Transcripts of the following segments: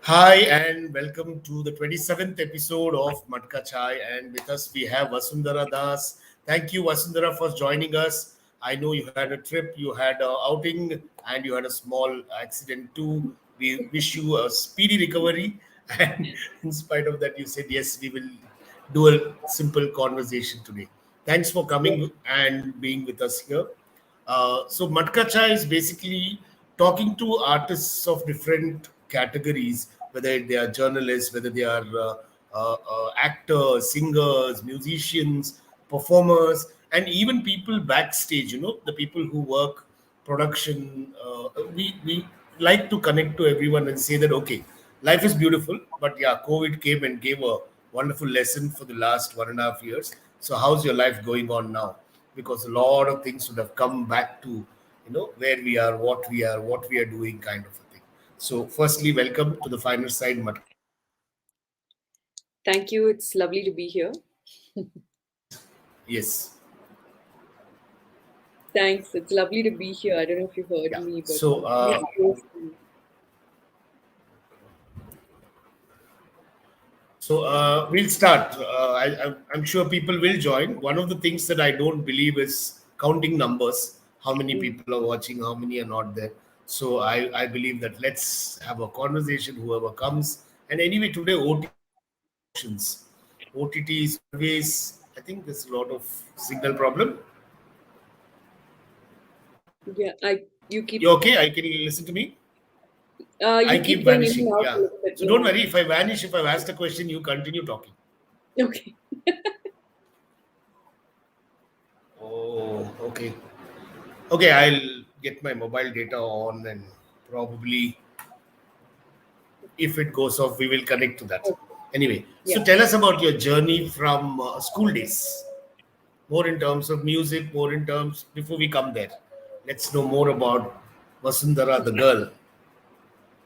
Hi and welcome to the 27th episode of Matka Chai. And with us we have Vasundhara Das. Thank you, Vasundhara, for joining us. I know you had a trip, you had a outing, and you had a small accident too. We wish you a speedy recovery. And in spite of that, you said yes, we will do a simple conversation today. Thanks for Yeah. coming and being with us here. So Matka Chai is basically talking to artists of different categories, whether they are journalists, whether they are actors, singers, musicians, performers, and even people backstage. The people who work production. We like to connect to everyone and say that okay, life is beautiful, but yeah, COVID came and gave a wonderful lesson for the last 1.5 years. So how's your life going on now? Because a lot of things would have come back to where we are, what we are doing, kind of a thing. So firstly, welcome to the final side, Matka. Thank you. It's lovely to be here. Yes. Thanks. It's lovely to be here. I don't know if you heard Yeah. me, but So please go through. we'll start. I'm sure people will join. One of the things that I don't believe is counting numbers, how many Mm. people are watching, how many are not there. So I believe that let's have a conversation, whoever comes. And anyway, today OTT is all about emotions. OTT is always, I think there's a lot of signal problem. Yeah, you keep You okay? I can you listen to me? I you keep keep going in vanishing. and out a Yeah. little bit. So don't Yeah. worry. If I vanish, if I've asked a question, you continue talking. Okay. Oh, okay. Okay, I'll get my mobile data on and probably if it goes off, we will connect to that. Okay. Anyway, Yeah. so tell us about your journey from school days. More in terms of music, more in terms, before we come there. Let's know more about Vasundhara, the girl.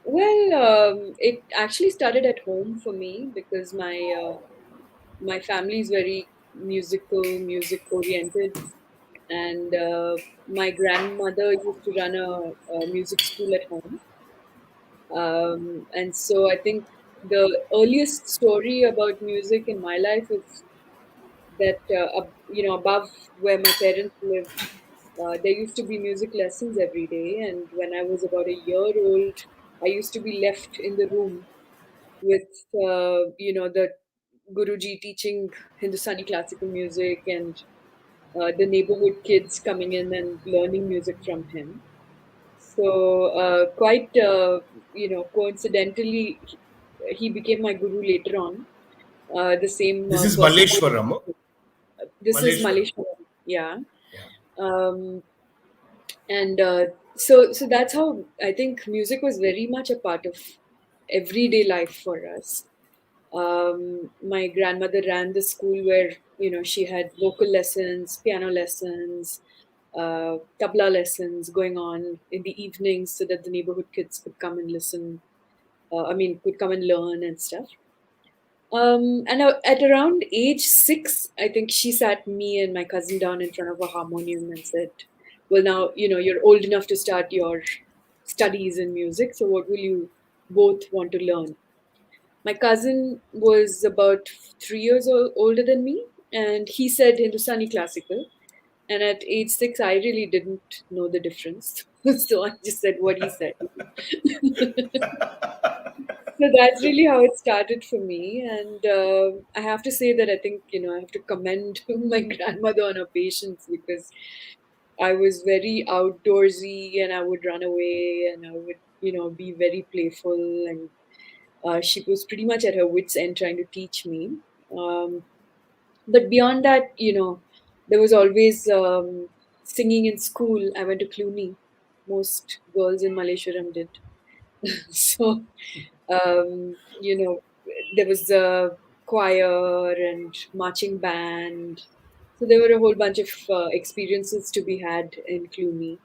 Well, it actually started at home for me because my family is very musical, music oriented, and my grandmother used to run a music school at home. And so I think the earliest story about music in my life is that, above where my parents lived, there used to be music lessons every day. And when I was about a year old, I used to be left in the room with, the Guruji teaching Hindustani classical music and the neighborhood kids coming in and learning music from him. So, quite, coincidentally, he became my guru later on. The same This is person. Malleshwaram. Huh? This is Malleshwaram. Malaysia. Yeah. Yeah. Um, and so that's how I think music was very much a part of everyday life for us. My grandmother ran the school where she had vocal lessons, piano lessons, tabla lessons going on in the evenings so that the neighborhood kids could come and listen. Could come and learn and stuff. And at around age 6, I think she sat me and my cousin down in front of a harmonium and said, "Well, now you're old enough to start your studies in music. So, what will you both want to learn?" My cousin was about 3 years older than me, and he said Hindustani classical. And at age 6, I really didn't know the difference. So I just said what he said. So that's really how it started for me. And I have to say that I think, I have to commend my grandmother on her patience because I was very outdoorsy and I would run away and I would, be very playful. And she was pretty much at her wits' end trying to teach me. Um, but beyond that, there was always singing in school. I went to Cluny. Most girls in Malleshwaram did. So, there was a choir and marching band. So there were a whole bunch of experiences to be had in Cluny.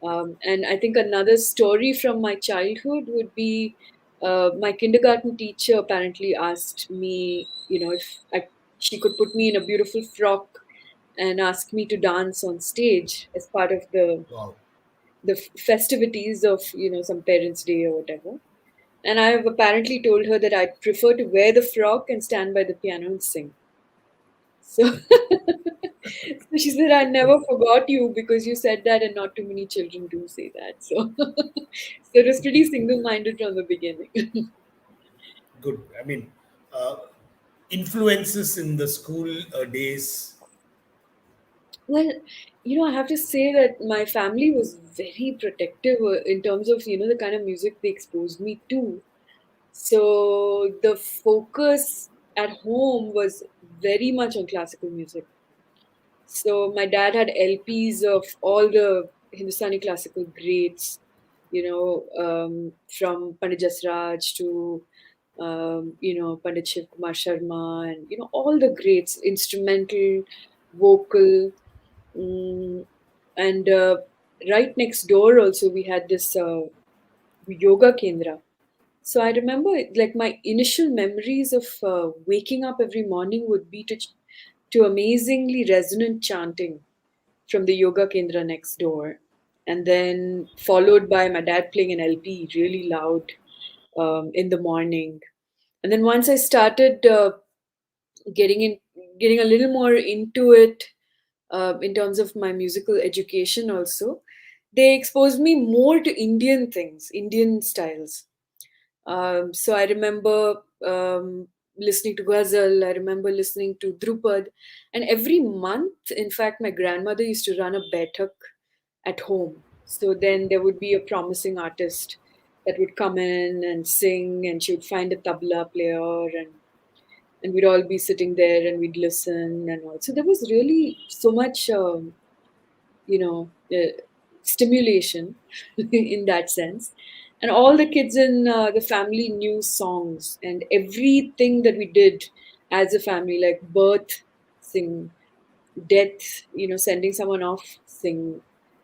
And I think another story from my childhood would be my kindergarten teacher apparently asked me, if she could put me in a beautiful frock and ask me to dance on stage as part of the Wow. festivities of some parents' day or whatever. And I have apparently told her that I'd prefer to wear the frock and stand by the piano and sing. So, so she said, I never forgot you because you said that, and not too many children do say that. So, so it was pretty single minded from the beginning. Good. I mean, uh, influences in the school days. Well, I have to say that my family was very protective in terms of, the kind of music they exposed me to. So the focus at home was very much on classical music. So my dad had LPs of all the Hindustani classical greats, from Pandit Jasraj to, Pandit Shiv Kumar Sharma, and, all the greats, instrumental, vocal. Mm, and right next door also we had this yoga kendra. So I remember, like, my initial memories of waking up every morning would be to amazingly resonant chanting from the yoga kendra next door, and then followed by my dad playing an LP really loud in the morning. And then once I started getting in, getting a little more into it, in terms of my musical education also, they exposed me more to Indian things, Indian styles. So I remember listening to Ghazal, I remember listening to Drupad. And every month, in fact, my grandmother used to run a Baithak at home. So then there would be a promising artist that would come in and sing, and she would find a tabla player, and we'd all be sitting there and we'd listen and all. So there was really so much, you know, uh, stimulation in that sense. And all the kids in the family knew songs, and everything that we did as a family, like birth, sing, death, sending someone off, sing.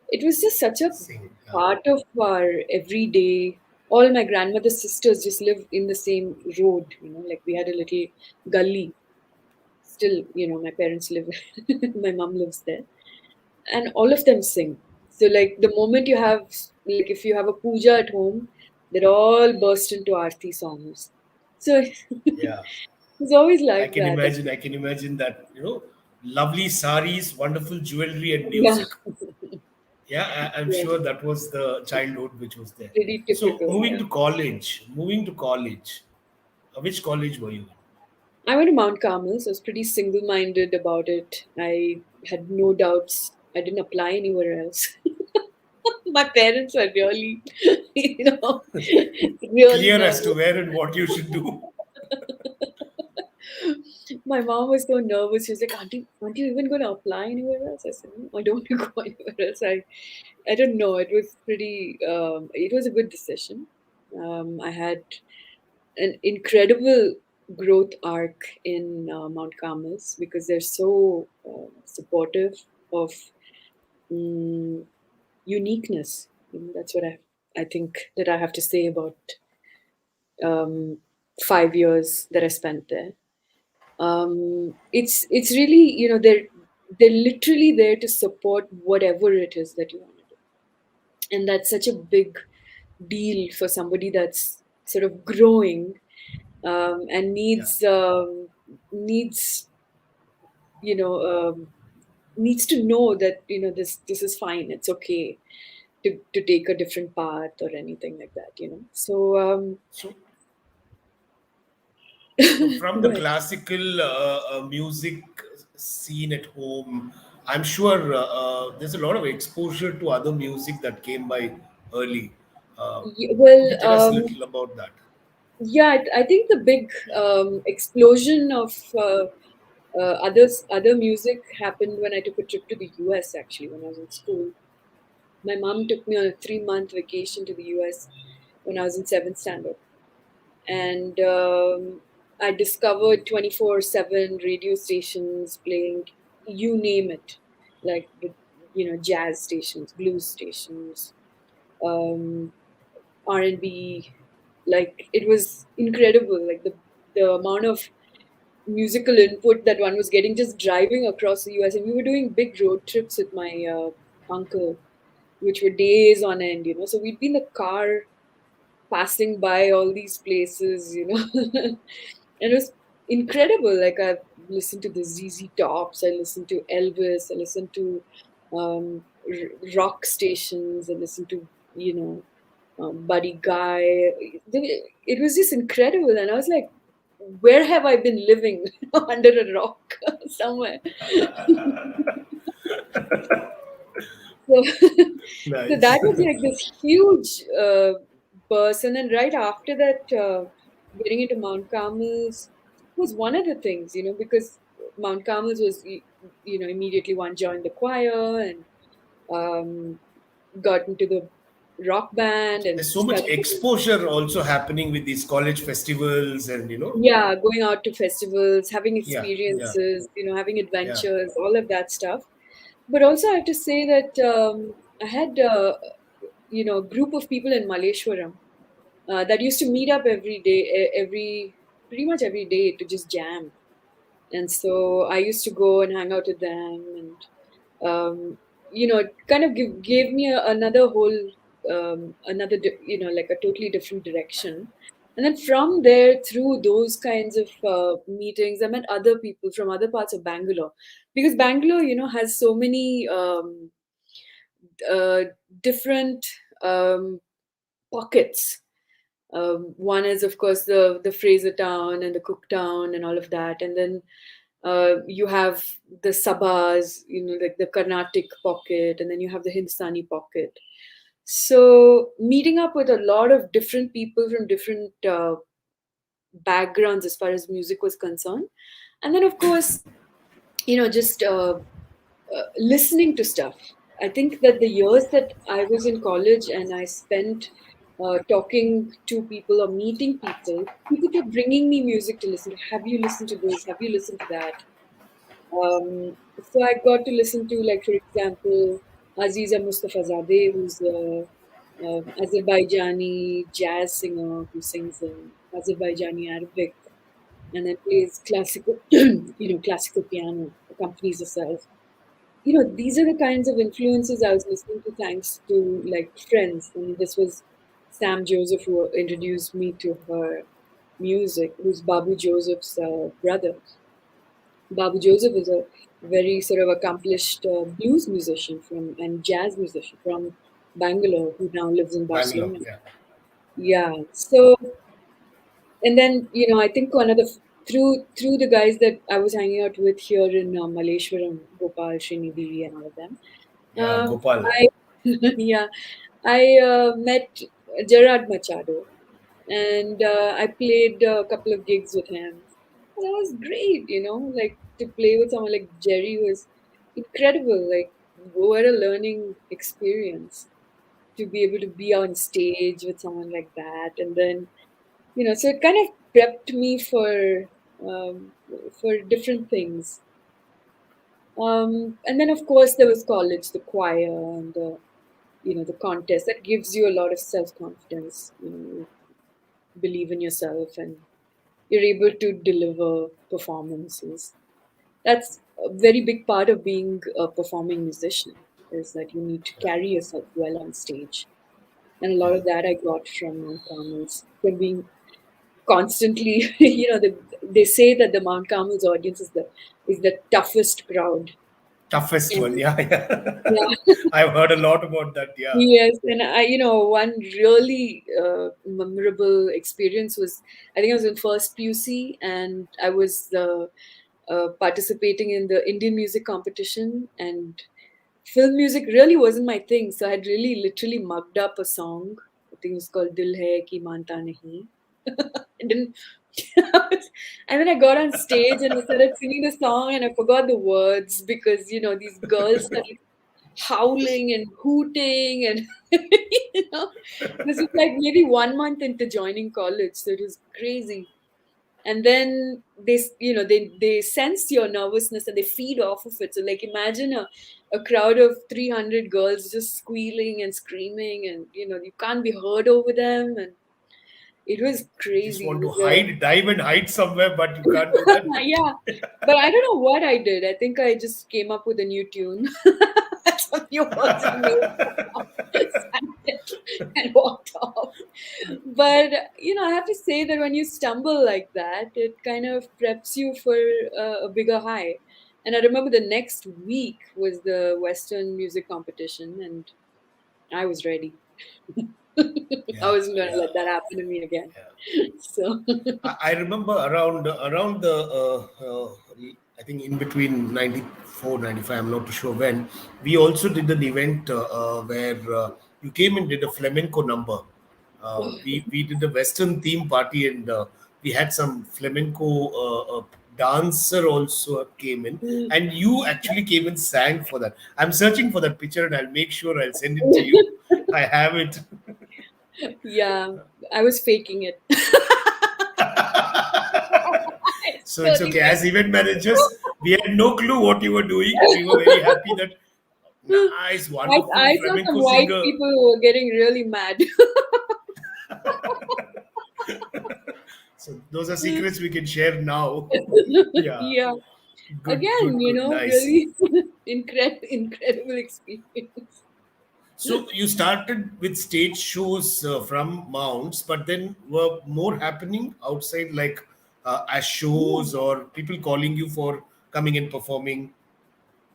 It was just such a Sing. part of our everyday. All my grandmother's sisters just lived in the same road, like we had a little gully. Still, my parents live, my mom lives there, and all of them sing. So, like, the moment you have, like, if you have a puja at home, they're all burst into aarti songs. So Yeah. it's always I like can that. imagine. I can imagine that. Lovely saris, wonderful jewelry, and Yeah, music. Yeah, I'm yeah, sure that was the childhood which was there. pretty So typical. moving Yeah. to college, which college were you in? I went to Mount Carmel, so I was pretty single-minded about it. I had no doubts. I didn't apply anywhere else. My parents were really, you know, really Clear as to nervous. where and what you should do. My mom was so nervous. She was like, aren't you even going to apply anywhere else? I said, no, I don't want to go anywhere else. I don't know. It was pretty, it was a good decision. I had an incredible growth arc in Mount Carmel's because they're so supportive of um, uniqueness. That's what I think that I have to say about um, 5 years that I spent there. It's really, they're literally there to support whatever it is that you want to do, and that's such a big deal for somebody that's sort of growing, and Yeah. needs you know needs to know that this is fine, it's okay to take a different path or anything like that, so So, so from go the ahead. classical music scene at home, I'm sure there's a lot of exposure to other music that came by early. Could Well, you tell us a little about that? yeah, I think the big explosion of other music happened when I took a trip to the US, actually, when I was in school. My mom took me on a 3-month vacation to the US when I was in seventh standard, and I discovered 24/7 radio stations playing, you name it, like jazz stations, blues stations, um, R&B. Like, it was incredible, like the amount of musical input that one was getting just driving across the US. And we were doing big road trips with my uncle, which were days on end. So we'd be in the car passing by all these places, and it was incredible. Like, I've listened to the ZZ Tops, I listened to Elvis, I listened to rock stations, I listened to, Buddy Guy. It was just incredible, and I was like, where have I been living? Under a rock somewhere. So, so Nice. that was like this huge burst, and then right after that, getting into Mount Carmel's was one of the things, because Mount Carmel's was, immediately one joined the choir and um, got into the rock band and There's so much started, exposure also happening with these college festivals, and yeah, going out to festivals, having yeah, yeah, experiences, having yeah. adventures, all of that stuff. But also, I have to say that I had, a group of people in Malleshwaram that used to meet up every day, pretty much every day to just jam. And so I used to go and hang out with them, and it kind of gave me another whole, like a totally different direction. And then from there, through those kinds of meetings, I met other people from other parts of Bangalore, because Bangalore, has so many uh, different um, pockets. One is, of course, the Fraser Town and the Cook Town and all of that, and then you have the Sabas, like the Carnatic pocket, and then you have the Hindustani pocket. So meeting up with a lot of different people from different backgrounds as far as music was concerned, and then of course, just listening to stuff. I think that the years that I was in college and I spent talking to people or meeting people kept bringing me music to listen to. Have you listened to this? Have you listened to that? So I got to listen to, like, for example, Aziza Mustafazadeh, who's a Azerbaijani jazz singer who sings in Azerbaijani Arabic and then plays classical, classical piano, accompanies herself. These are the kinds of influences I was listening to thanks to, like, friends. And this was Sam Joseph who introduced me to her music, who's Babu Joseph's brother. Babu Joseph is a very sort of accomplished blues musician and jazz musician from Bangalore who now lives in Bangalore, Barcelona. yeah. Yeah. So, and then, I think one of the through the guys that I was hanging out with here in Malleshwaram, Gopal, Srinidhi, and all of them, Yeah, Gopal. I yeah, I met Gerard Machado, and I played a couple of gigs with him. And that was great, like, to play with someone like Jerry was incredible. Like, what a learning experience to be able to be on stage with someone like that, and then so it kind of prepped me um, for different things. And then, of course, there was college, the choir, and the contest that gives you a lot of self confidence. You believe in yourself, and you're able to deliver performances. That's a very big part of being a performing musician, is that you need to carry yourself well on stage. And a lot of that I got from Mount Carmel's, from being constantly, they say that the Mount Carmel's audience is the toughest crowd. Toughest one, And yeah, yeah. yeah, I've heard a lot about that, yeah. yes, and one really memorable experience was, I think I was in first PUC, and I was participating in the Indian music competition, and film music really wasn't my thing. So I had really literally mugged up a song. I think it was called Dil Hai Ki Manta Nahi. And then, and then I got on stage and I started singing the song, and I forgot the words because these girls started howling and hooting, and this was like maybe 1 month into joining college, so it was crazy. And then they sense your nervousness and they feed off of it. So, like, imagine a crowd of 300 girls just squealing and screaming, and you can't be heard over them, and it was You just crazy. want It to was a hide, dive and hide somewhere, but you can't do that. yeah, but I don't know what I did. I think I just came up with a new tune. Some new words and made it. and walked off. But I have to say that when you stumble like that, it kind of preps you for a bigger high. And I remember the next week was the Western music competition, and I was ready. I Yeah, wasn't going to yeah, let that happen to me again. yeah. So, I remember around the I think in between 94 95. I'm not too sure when, we also did an event where you came and did a flamenco number. We did a Western theme party, and we had some flamenco dancer also came in, and you actually came and sang for that. I'm searching for that picture, and I'll make sure I'll send it to you. I have it. yeah, I was faking it. I So it's totally okay. As event managers, we had no clue what you were doing. We were very happy that nice, wonderful I saw some flamenco white singer. people who were getting really mad. So those are secrets we can share now. Yeah, Yeah. good, Again, good, good, nice. really incredible experience. So you started with stage shows from Mounts, but then were more happening outside, like as Yeah. shows or people calling you for coming and performing.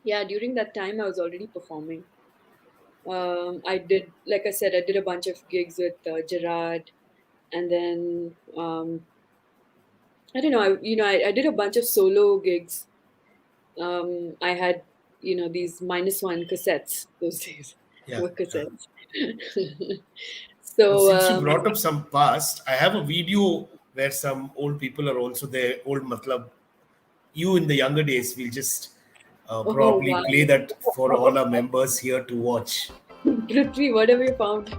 Yeah, during that time I was already performing. I did, like I said, I did a bunch of gigs with Gerard, and then I don't know, I did a bunch of solo gigs. I had, these -1 cassettes those days. Yeah. Were Yeah. cassettes. Now, So since you brought up some past, I have a video where some old people are also there. Old matlab, you in the younger days. We'll just oh probably wow. play that for all our members here to watch. Prithvi, what have you found?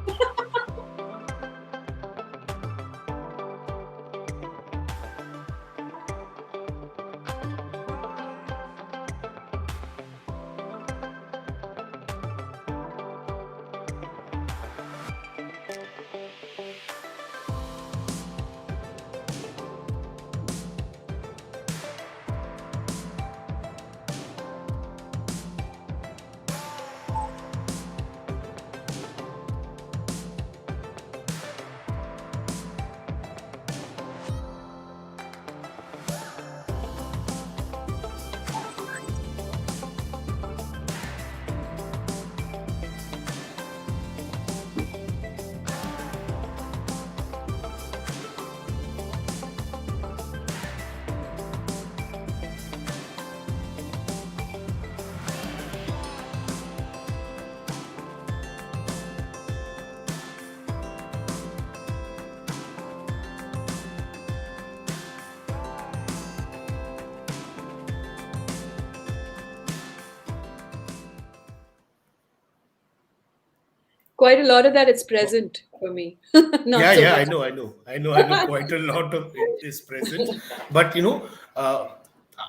Quite a lot of that it's present for me. Yeah, Not so yeah, I much. know, I know, I know, I know. Quite a lot of it is present, but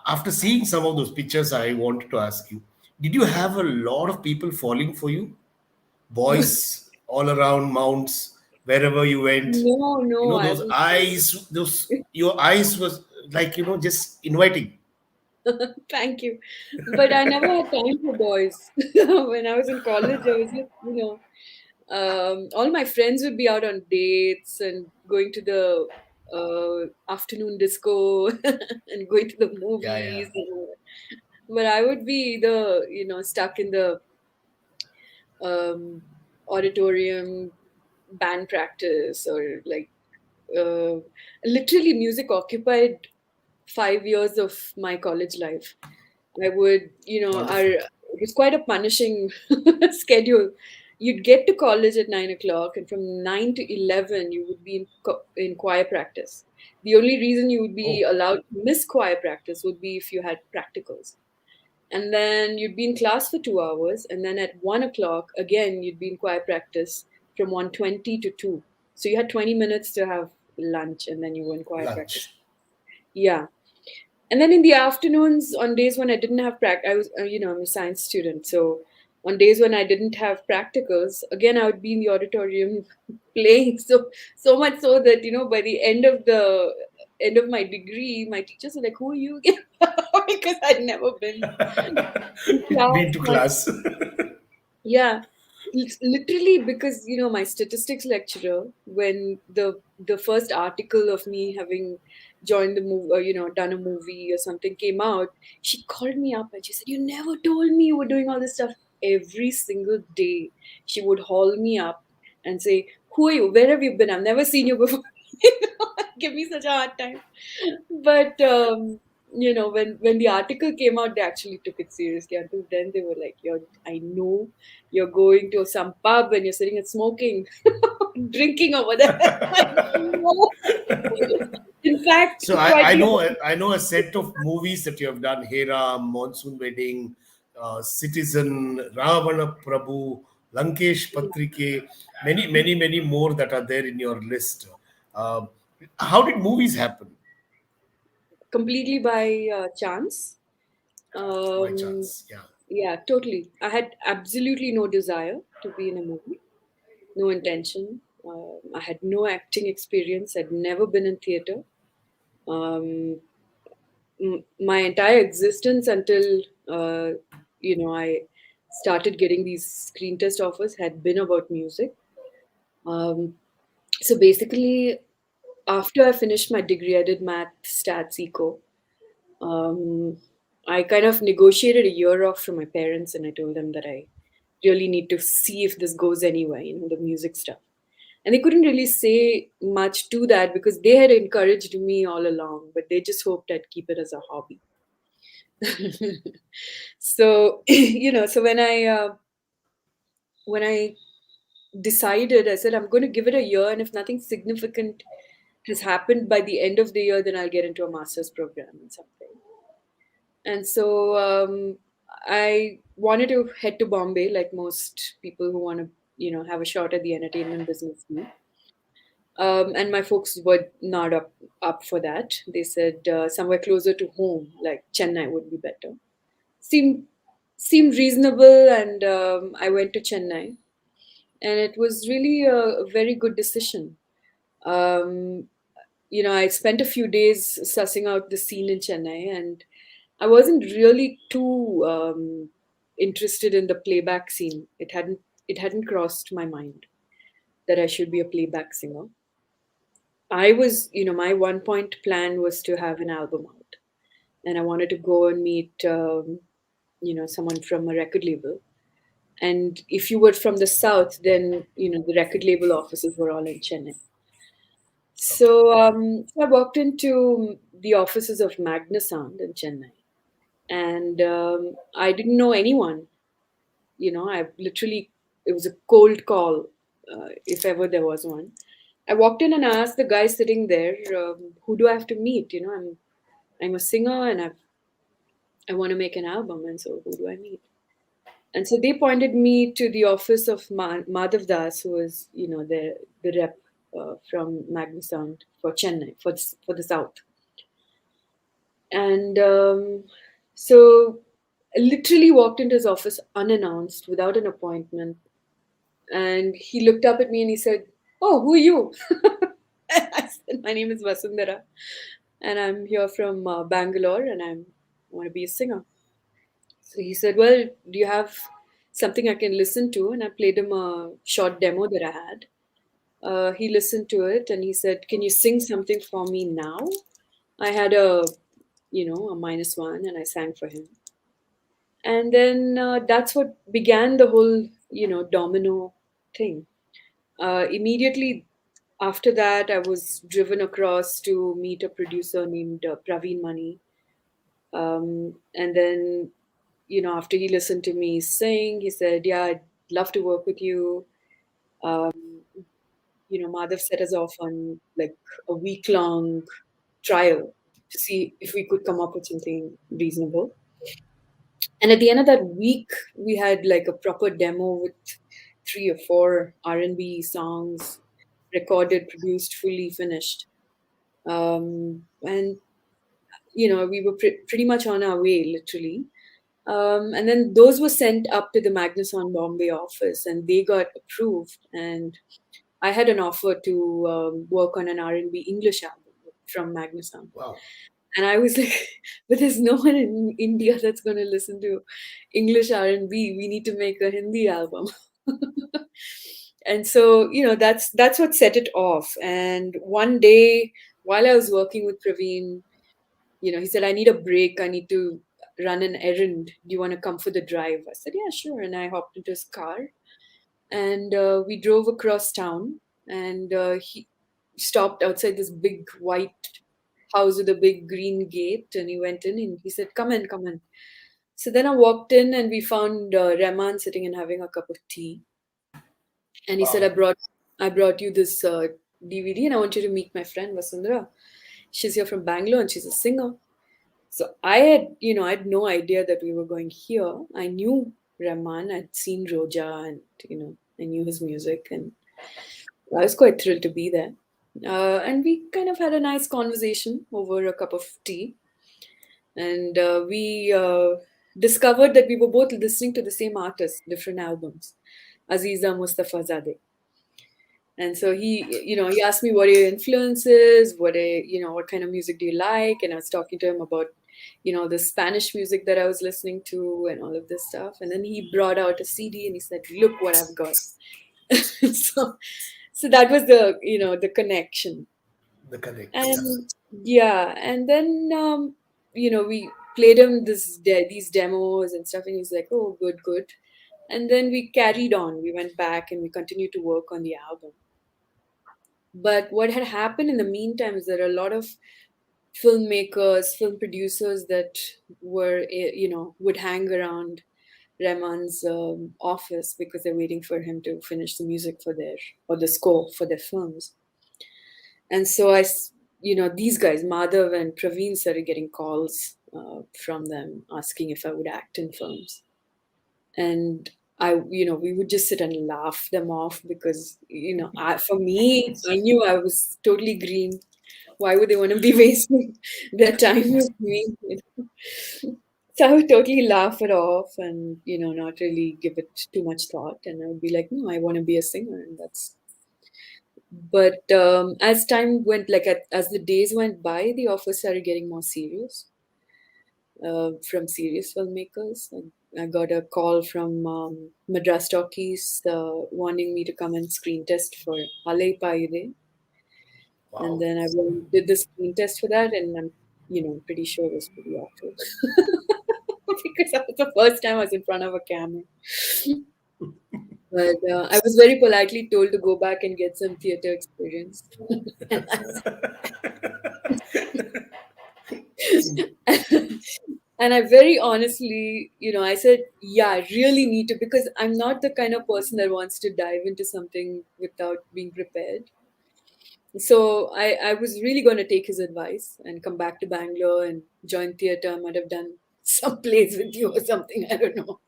after seeing some of those pictures, I wanted to ask you: did you have a lot of people falling for you? Boys all around mounts, wherever you went. No, no, I Those was. eyes, those your eyes was like just inviting. Thank you. But I never had time for boys. When I was in college, I was just, all my friends would be out on dates and going to the afternoon disco and going to the Yeah, yeah. movies. But I would be stuck in the um, auditorium band practice, or like uh, literally music occupied 5 years of my college life. I would, Wonderful. it was quite a punishing schedule. You'd get to college at 9 o'clock, and from 9 to 11, you would be in choir practice. The only reason you would be Oh, allowed to miss choir practice would be if you had practicals. And then you'd be in class for 2 hours, and then at 1 o'clock, again, you'd be in choir practice from 1:20 to 2. So you had 20 minutes to have lunch, and then you were in choir practice. lunch. Yeah. And then in the afternoons, on days when I didn't have I was, I'm a science student. So on days when I didn't have practicals, again, I would be in the auditorium playing. So much so that, by the end of my degree, my teachers were like, "Who are you again?" Because I'd never been in class Been to much. class. Yeah. Literally, because my statistics lecturer, when the first article of me having joined the movie, or done a movie or something came out, she called me up and she said, "You never told me you were doing all this stuff." Every single day she would haul me up and say, "Who are you? Where have you been? I've never seen you before." Give me such a hard time. But when the article came out, they actually took it seriously. Until then, they were like, I know you're going to some pub and you're sitting and smoking, drinking over there." No. In fact, So quite I the know opposite. I know a set of movies that you have done: Hera, Monsoon Wedding, Citizen, Ravana Prabhu, Lankesh Patrike, many more that are there in your list. Uh, how did movies happen? Completely by chance. By Um, chance, yeah. yeah, totally. I had absolutely no desire to be in a movie, no intention. I had no acting experience. I'd never been in theater. Um, my entire existence until I started getting these screen test offers had been about music. So basically, after I finished my degree, I did math, stats, eco. Um, I kind of negotiated a year off from my parents, and I told them that I really need to see if this goes anywhere, the music stuff. And they couldn't really say much to that because they had encouraged me all along, but they just hoped I'd keep it as a hobby. So so when I decided, I said I'm going to give it a year, and if nothing significant has happened by the end of the year, then I'll get into a master's program in something. And so I wanted to head to Bombay, like most people who want to have a shot at the entertainment business do. And my folks were not up for that. They said somewhere closer to home, like Chennai, would be better. Seemed seemed reasonable, and I went to Chennai, and it was really a very good decision. Um, I spent a few days sussing out the scene in Chennai, and I wasn't really too interested in the playback scene. It hadn't crossed my mind that I should be a playback singer. I was, my one point plan was to have an album out, and I wanted to go and meet, someone from a record label. And if you were from the south, then the record label offices were all in Chennai. Okay. So I walked into the offices of Magnasound in Chennai, and I didn't know anyone. I literally, it was a cold call, if ever there was one. I walked in and I asked the guy sitting there, "Who do I have to meet? I'm a singer and I want to make an album, and so who do I meet?" And so they pointed me to the office of Madhav Das, who was, the rep from Magnasound for Chennai, for the South. And so I literally walked into his office unannounced, without an appointment. And he looked up at me and he said, "Oh, who are you?" I said, "My name is Vasundhara, and I'm here from Bangalore, and I want to be a singer." So he said, "Well, do you have something I can listen to?" And I played him a short demo that I had. He listened to it and he said, "Can you sing something for me now?" I had a -1, and I sang for him. And then that's what began the whole, domino thing. Immediately after that, I was driven across to meet a producer named Praveen Mani. And then, after he listened to me sing, he said, "Yeah, I'd love to work with you." Madhav set us off on like a week long trial to see if we could come up with something reasonable. And at the end of that week, we had like a proper demo with 3 or 4 R&B songs recorded, produced, fully finished. And we were pretty much on our way, literally. And then those were sent up to the Magnuson Bombay office, and they got approved. And I had an offer to work on an R&B English album from Magnuson. Wow. And I was like, "But there's no one in India that's going to listen to English R&B. We need to make a Hindi album." And so, that's what set it off. And one day, while I was working with Praveen, he said, I need a break. I need to run an errand. Do you want to come for the drive? I said, yeah, sure. And I hopped into his car and we drove across town. And he stopped outside this big white house with a big green gate. And he went in and he said, come in, come in. So then I walked in and we found Rahman sitting and having a cup of tea. And he said, Wow. I brought you this DVD and I want you to meet my friend Vasundhara. She's here from Bangalore and she's a singer. So I had no idea that we were going here. I knew Rahman, I'd seen Roja, and I knew his music, and I was quite thrilled to be there. And we kind of had a nice conversation over a cup of tea, and we discovered that we were both listening to the same artist, different albums, Aziza Mustafazadeh. And so he asked me, what are your influences? What kind of music do you like? And I was talking to him about, the Spanish music that I was listening to and all of this stuff. And then he brought out a CD and he said, look what I've got. so, so that was the connection. The connect. Yeah. And yeah, and then, we played him these demos and stuff. And he's like, oh, good, good. And then we carried on. We went back and we continued to work on the album. But what had happened in the meantime is there are a lot of filmmakers, film producers that would hang around Rahman's office because they're waiting for him to finish the music or the score for their films. And so these guys, Madhav and Praveen, started getting calls from them asking if I would act in films. And we would just sit and laugh them off because, for me, I knew I was totally green. Why would they want to be wasting their time with me? So I would totally laugh it off and, not really give it too much thought. And I would be like, no, I want to be a singer. And that's, but as time went, as the days went by, the offers started getting more serious from serious filmmakers. I got a call from Madras Talkies wanting me to come and screen test for Alai Paide. And Wow. then I did the screen test for that, and I'm, pretty sure it was pretty awful. Because that was the first time I was in front of a camera. But I was very politely told to go back and get some theater experience. And I very honestly, I said, yeah, I really need to, because I'm not the kind of person that wants to dive into something without being prepared. So I was really going to take his advice and come back to Bangalore and join theater. I might have done some plays with you or something. I don't know.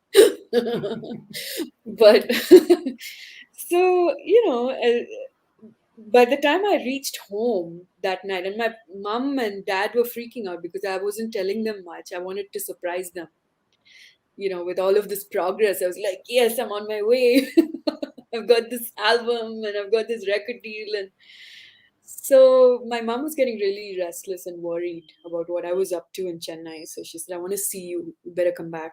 But so, by the time I reached home that night, and my mom and dad were freaking out because I wasn't telling them much. I wanted to surprise them, with all of this progress. I was like, yes, I'm on my way. I've got this album and I've got this record deal. And so my mom was getting really restless and worried about what I was up to in Chennai. So she said, I want to see you. You better come back.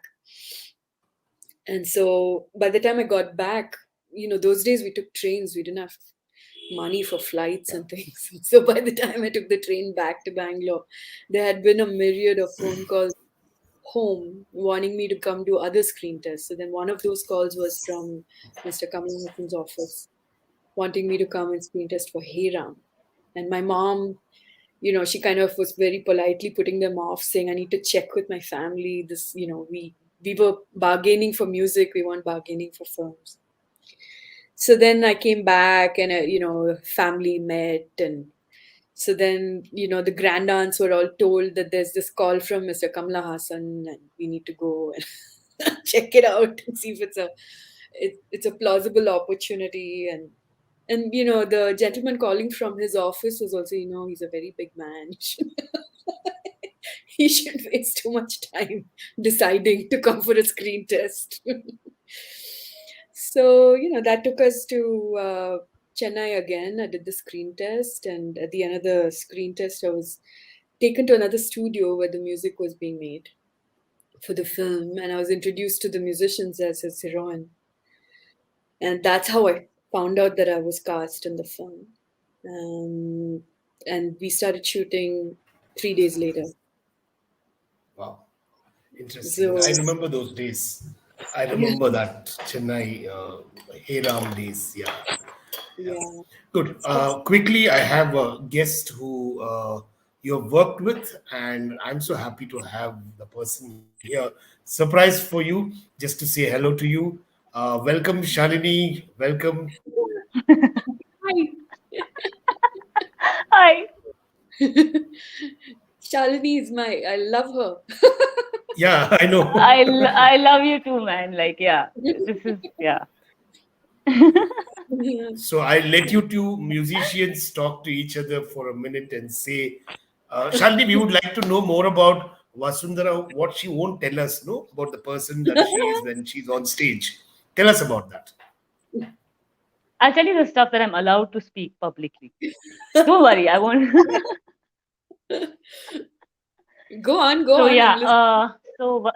And so by the time I got back, those days we took trains. We didn't have money for flights and things. So by the time I took the train back to Bangalore, there had been a myriad of phone calls home wanting me to come do other screen tests. So then one of those calls was from Mr. Kamal Hassan's office, wanting me to come and screen test for Hey Ram. And my mom, she kind of was very politely putting them off, saying, I need to check with my family. This, we were bargaining for music, we weren't bargaining for films. So then I came back and, family met. And so then, the grand aunts were all told that there's this call from Mr. Kamla Hassan and we need to go and check it out and see if it's a plausible opportunity. And the gentleman calling from his office was also, he's a very big man. He shouldn't waste too much time deciding to come for a screen test. So, that took us to Chennai again. I did the screen test, and at the end of the screen test, I was taken to another studio where the music was being made for the film, and I was introduced to the musicians as his heroine. And that's how I found out that I was cast in the film. And we started shooting 3 days later. Wow, interesting. So I remember those days. I yeah, remember that Chennai Hey Ram days. Yeah, yeah. yeah. Good. So, Quickly, I have a guest who you have worked with, and I'm so happy to have the person here. Surprise for you, just to say hello to you. Welcome, Shalini. Welcome. hi. Hi. Shalini is I love her. Yeah, I know. I love you too, man. Like, yeah, this is, yeah. Yeah. So I'll let you two musicians talk to each other for a minute and say, Shalini, we would like to know more about Vasundhara, what she won't tell us, no, about the person that she is when she's on stage. Tell us about that. I'll tell you the stuff that I'm allowed to speak publicly. Don't worry, I won't. Go So, on yeah, and listen.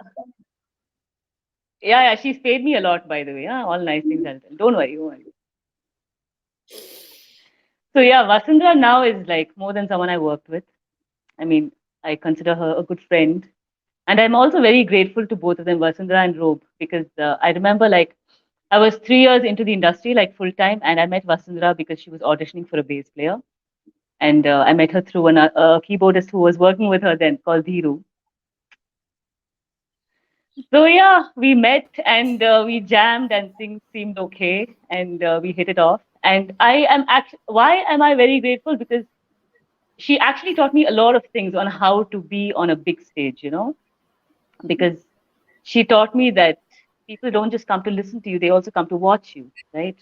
yeah, she's paid me a lot, by the way. Yeah, all nice things I'll tell. Don't worry, don't worry. So, yeah, Vasundhara now is like more than someone I worked with. I mean, I consider her a good friend. And I'm also very grateful to both of them, Vasundhara and Rob, because I remember like I was 3 years into the industry, like full time, and I met Vasundhara because she was auditioning for a bass player. And I met her through a keyboardist who was working with her then called Dhiru. So yeah, we met and we jammed and things seemed okay and we hit it off. And I am actually, why am I very grateful? Because she actually taught me a lot of things on how to be on a big stage, because she taught me that people don't just come to listen to you, they also come to watch you, right?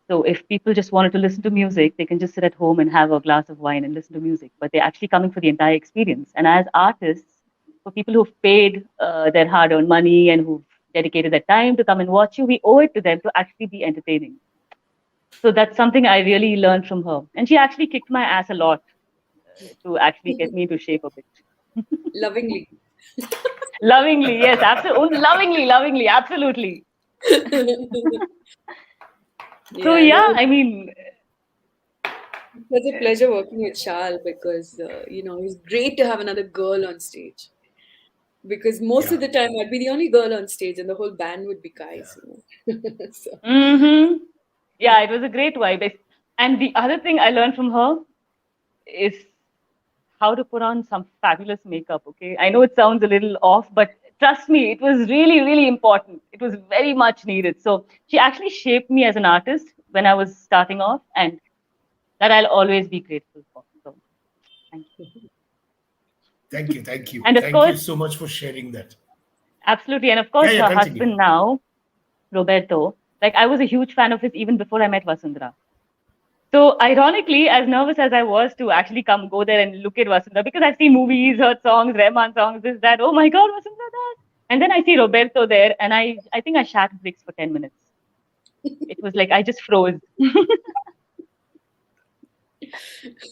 So if people just wanted to listen to music, they can just sit at home and have a glass of wine and listen to music, but they're actually coming for the entire experience. And as artists, for people who've paid their hard-earned money and who've dedicated their time to come and watch you, we owe it to them to actually be entertaining. So that's something I really learned from her. And she actually kicked my ass a lot to actually get me into shape a bit. Lovingly. Lovingly, yes, absolutely. Lovingly, lovingly, absolutely. So Yeah, no, yeah, I mean, it was a pleasure working with Shal because it's great to have another girl on stage. Because most Yeah, of the time I'd be the only girl on stage and the whole band would be yeah. guys. So hmm yeah, it was a great vibe. And the other thing I learned from her is how to put on some fabulous makeup. Okay, I know it sounds a little off, but trust me, it was really, really important. It was very much needed. So she actually shaped me as an artist when I was starting off, and that I'll always be grateful for. So thank you. Thank you, thank you. And of Thank you course, so much for sharing that. absolutely, and of Yeah, course, yeah, her continue. husband now, Roberto. Like I was a huge fan of his even before I met Vasundhara. So ironically, as nervous as I was to actually come go there and look at Vasundhara, because I've seen movies, heard songs, Rahman songs, this, that. Oh my God, Vasundhara, that. And then I see Roberto there, and I think I shat bricks for 10 minutes. It was like I just froze.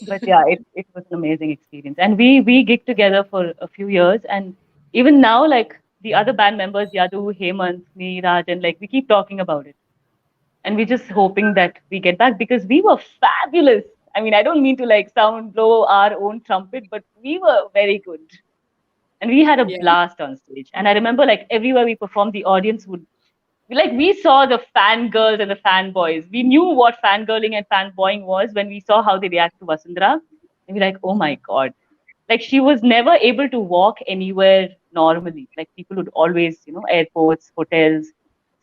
But yeah, it was an amazing experience, and we gigged together for a few years, and even now, like the other band members, Yadu, Hemant, me, Raj, and like we keep talking about it. And we're just hoping that we get back because we were fabulous. I mean, I don't mean to like sound blow our own trumpet, but we were very good. And we had a yeah, blast on stage. And I remember like everywhere we performed, the audience would like we saw the fangirls and the fanboys. We knew what fangirling and fanboying was when we saw how they react to Vasundhara. And we're like, oh my God. Like she was never able to walk anywhere normally. Like people would always, airports, hotels,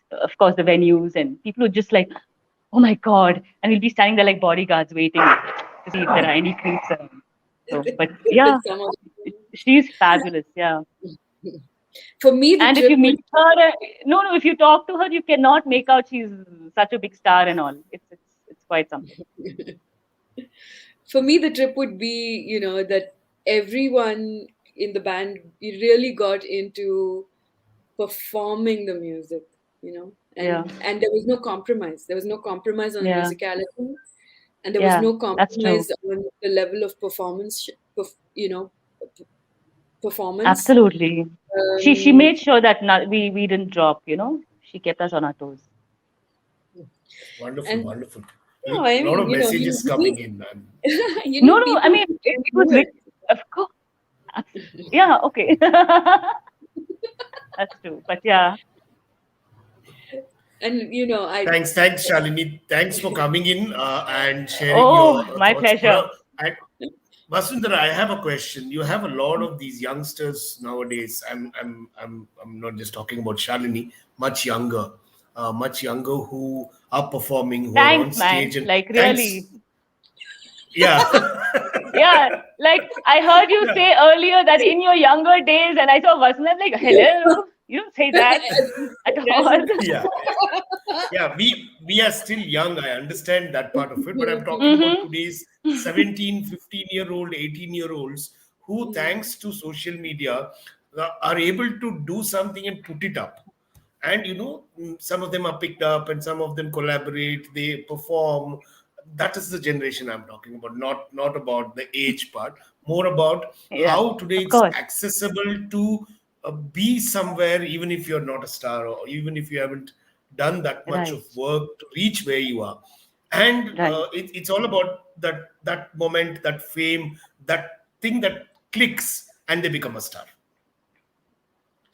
of course the venues, and people would just like, oh my God. And we'll be standing there like bodyguards waiting to see if there are any creeps around. So, but yeah, with some of she's fabulous. Yeah. for me the And if you trip would meet her, no, if you talk to her, you cannot make out she's such a big star and all. It's quite something. for me the trip would be that everyone in the band really got into performing the music, Yeah. and there was no compromise on the Yeah. musicality, and there was Yeah. no That's true. compromise on the level of performance. Absolutely. She um, made sure that not, we didn't drop. She kept us on our toes. Wonderful, And wonderful. I A lot mean, of messages coming in. you No, need no, I people mean, who can it was do very, it. of course. Yeah, okay. That's true. But yeah. And Thanks, Shalini. Thanks for coming in and sharing Oh, your my thoughts. pleasure. And Vasundhara, I have a question. You have a lot of these youngsters nowadays. I'm not just talking about Shalini. Much younger, who are performing, who are on Thanks, man. stage. And Like, thanks. really. Yeah. Yeah, like I heard you Yeah. say earlier that in your younger days, and I saw Vasant, I'm like, hello, you don't say that at all. present. Yeah. Yeah, we are still young. I understand that part of it, but I'm talking about Mm-hmm. today's 17, 15-year-old, 18-year-olds who, thanks to social media, are able to do something and put it up. And some of them are picked up and some of them collaborate, they perform. That is the generation I'm talking about, not about the age part, more about Yeah, how today of it's course. accessible to be somewhere, even if you're not a star or even if you haven't done that much Right, of work to reach where you are. And right. it's all about that moment, that fame, that thing that clicks and they become a star.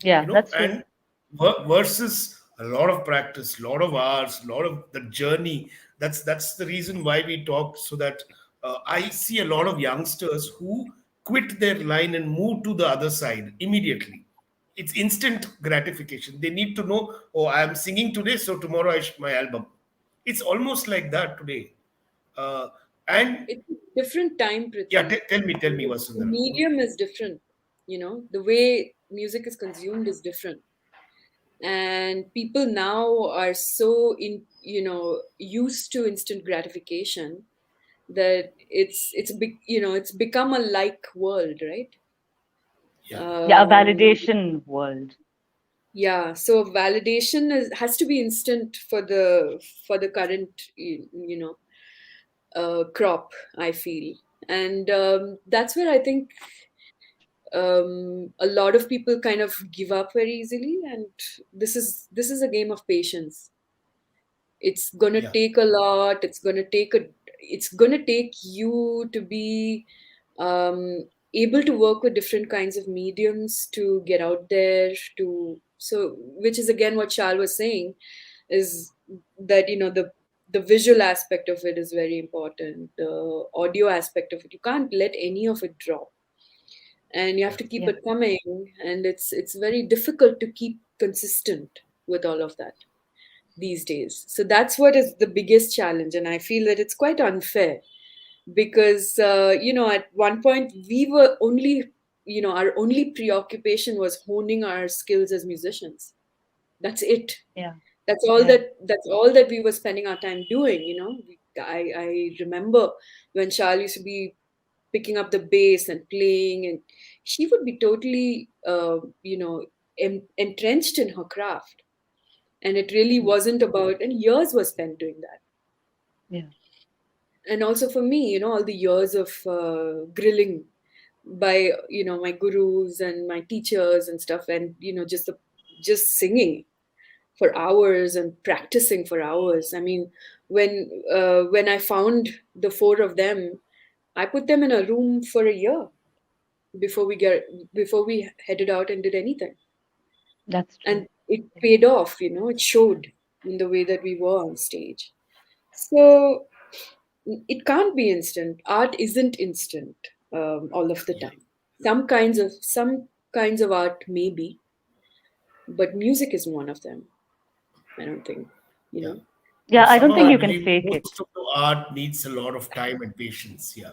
Yeah, that's true. And versus a lot of practice, a lot of hours, a lot of the journey. That's the reason why we talk, so that I see a lot of youngsters who quit their line and move to the other side immediately. It's instant gratification. They need to know, oh, I'm singing today, so tomorrow my album. It's almost like that today. uh, and It's a different time, yeah, Prithvi. tell me, The Vasundhara. medium is different. The way music is consumed is different. And people now are so used to instant gratification that it's become a like world, right? Yeah, Yeah, a um, validation world. yeah, so validation has to be instant for the current crop, I feel. And that's where I think a lot of people kind of give up very easily. And this is a game of patience. It's gonna yeah, take a lot. It's gonna take you to be able to work with different kinds of mediums to get out there, so which is again what Shal was saying, is that the visual aspect of it is very important, the audio aspect of it. You can't let any of it drop, and you have yeah, to keep Yeah, it coming. And it's very difficult to keep consistent with all of that these days. So that's what is the biggest challenge. And I feel that it's quite unfair because, at one point we were only, our only preoccupation was honing our skills as musicians. That's it. yeah, That's all right. that we were spending our time doing. I remember when Shal used to be picking up the bass and playing, and she would be totally, entrenched in her craft. And it really Mm. wasn't about, and years were spent doing that. Yeah, And also for me, all the years of grilling by my gurus and my teachers and stuff, and just singing for hours and practicing for hours. I mean, when I found the four of them, I put them in a room for a year before we headed out and did anything. that's true. And it paid off. It showed in the way that we were on stage. So it can't be instant. Art isn't instant all of the yeah, time. Some kinds of art maybe, but music isn't one of them. I don't think. You yeah. know. Yeah, And I don't somehow think I you can believe fake it. most of the art needs a lot of time and patience. Yeah,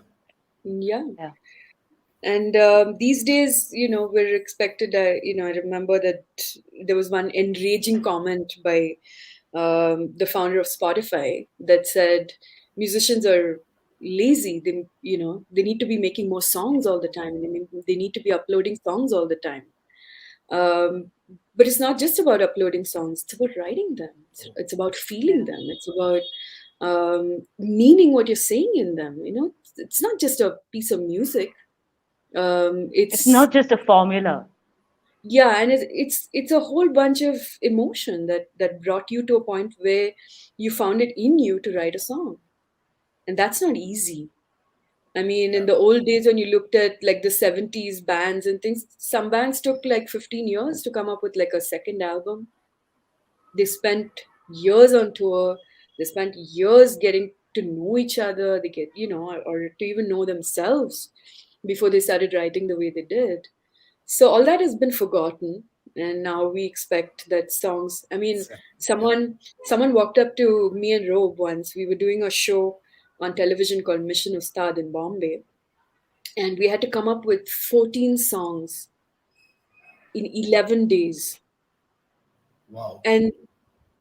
Yeah. Yeah. And these days, we're expected. I remember that there was one enraging comment by the founder of Spotify that said musicians are lazy. They need to be making more songs all the time, and they need to be uploading songs all the time. Um, but it's not just about uploading songs; it's about writing them. It's about feeling Yeah. them. It's about meaning what you're saying in them. It's not just a piece of music. It's It's not just a formula. yeah, and it's a whole bunch of emotion that brought you to a point where you found it in you to write a song, and that's not easy. I mean, in Yeah. the old days when you looked at like the 70s bands and things, some bands took like 15 years to come up with like a second album. They spent years on tour. They spent years getting to know each other. They get, or to even know themselves before they started writing the way they did. So all that has been forgotten, and now we expect that songs. I mean, Exactly. Yeah. someone walked up to me and Rob once. We were doing a show on television called Mission Ustad in Bombay, and we had to come up with 14 songs in 11 days. Wow. And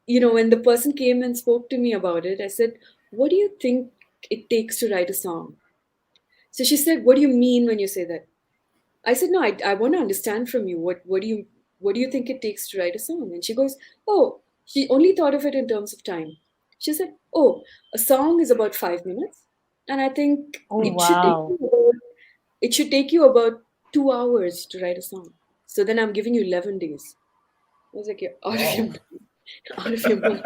when the person came and spoke to me about it, I said, "What do you think it takes to write a song?" So she said, "What do you mean when you say that?" I said, "No, I want to understand from you. What do you think it takes to write a song?" And she goes, "Oh, she only thought of it in terms of time." She said, "Oh, a song is about 5 minutes, and I think Oh, it should take wow. you about 2 hours to write a song. So then I'm giving you 11 days." I was like, "You're out of your Wow. mind, out of your mind."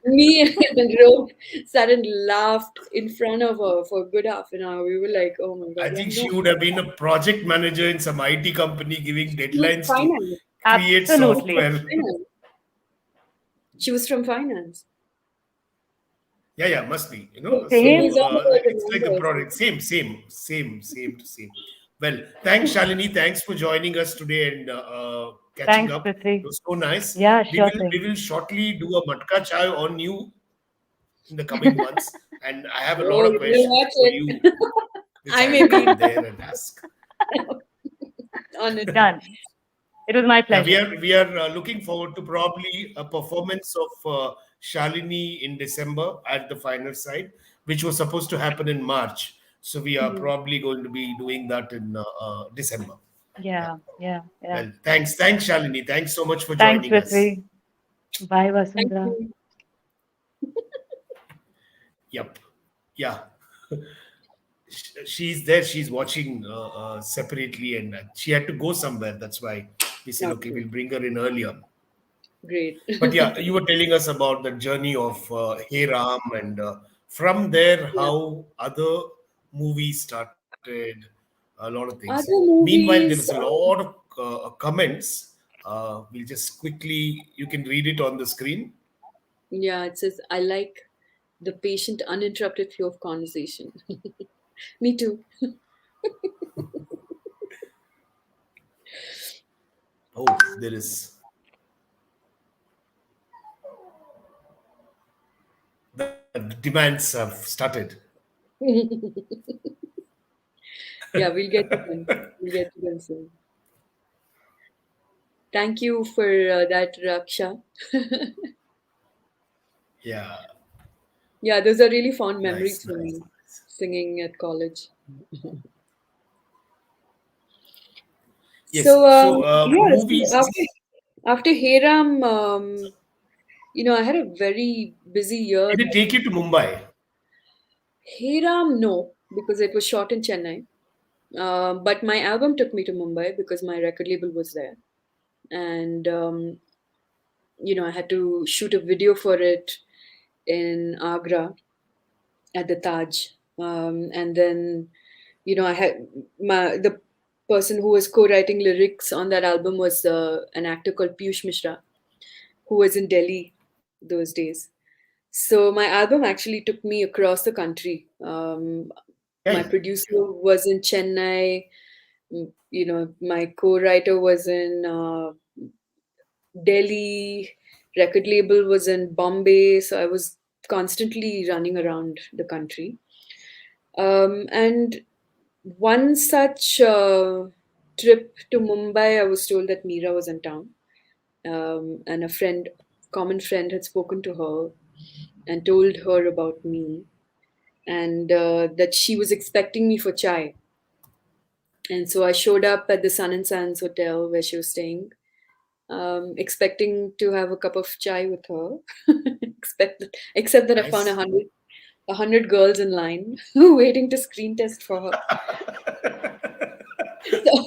Me and Rob sat and laughed in front of her for a good half an hour. We were like, "Oh my I god, yeah, think she no." would have been a project manager in some IT company giving She was deadlines to finance. create She was from Absolutely. software. finance. She was from finance. Yeah, yeah, must be. It So was Same. all about the it's like a numbers. product. Same to same. Well, thanks, Shalini. Thanks for joining us today and catching Thanks, up. It Prithvi. was so nice. Yeah, We sure will thing. we will shortly do a Matka Chai on you in the coming months, and I have a lot Oh, of you better questions watch for it. you, which I I'll may be come there and ask. on it. Done. It was my Yeah, we pleasure. are we are looking forward to probably a performance of Shalini in December at the final side, which was supposed to happen in March. So we are Mhm. probably going to be doing that in December. Yeah. Yeah, yeah, yeah. Well, thanks, Shalini. Thanks so much for Thanks, joining us. Prithvi. Bye, Thank Vasundhara. you. Yep. Yeah. She's there. She's watching separately, and she had to go somewhere. That's why we said, okay, Okay, we'll bring her in earlier. great. But yeah, you were telling us about the journey of Hey Ram, and from there, Yeah. how other movies started, a lot of things. Other Meanwhile, there was a movies, lot of comments. We'll just quickly, you can read it on the screen. yeah, it says, "I like the patient, uninterrupted flow of conversation." Me too. Oh, there is. The demands have started. Yeah, we'll get to them. We'll get to them soon. Thank you for that, Raksha. Yeah, Yeah, those are really fond nice, memories for nice, me, nice. singing at college. Yes. So, So yeah, so movies. after Heram, I had a very busy year. Did it take you to Mumbai? Heram, no, because it was shot in Chennai. But my album took me to Mumbai because my record label was there. And, I had to shoot a video for it in Agra at the Taj. And then, I had the person who was co-writing lyrics on that album was an actor called Piyush Mishra, who was in Delhi those days. So my album actually took me across the country. My Yeah, producer was in Chennai. My co-writer was in Delhi. Record label was in Bombay. So I was constantly running around the country. And one such trip to Mumbai, I was told that Meera was in town, and a common friend, had spoken to her and told her about me, and that she was expecting me for chai. And so I showed up at the Sun and Sands hotel where she was staying, expecting to have a cup of chai with her. Except that I found nice. a hundred girls in line waiting to screen test for her. So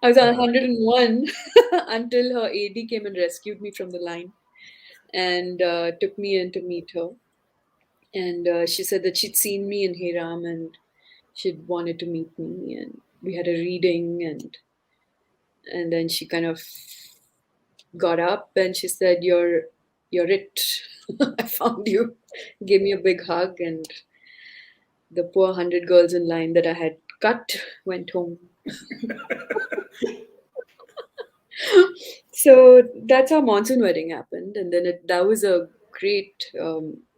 I was on 101 until her AD came and rescued me from the line and took me in to meet her. And she said that she'd seen me in Hiram and she'd wanted to meet me. And we had a reading, and then she kind of got up and she said, You're it. I found you. Gave me a big hug, and the poor 100 girls in line that I had cut went home. So that's how Monsoon Wedding happened, and then that was a great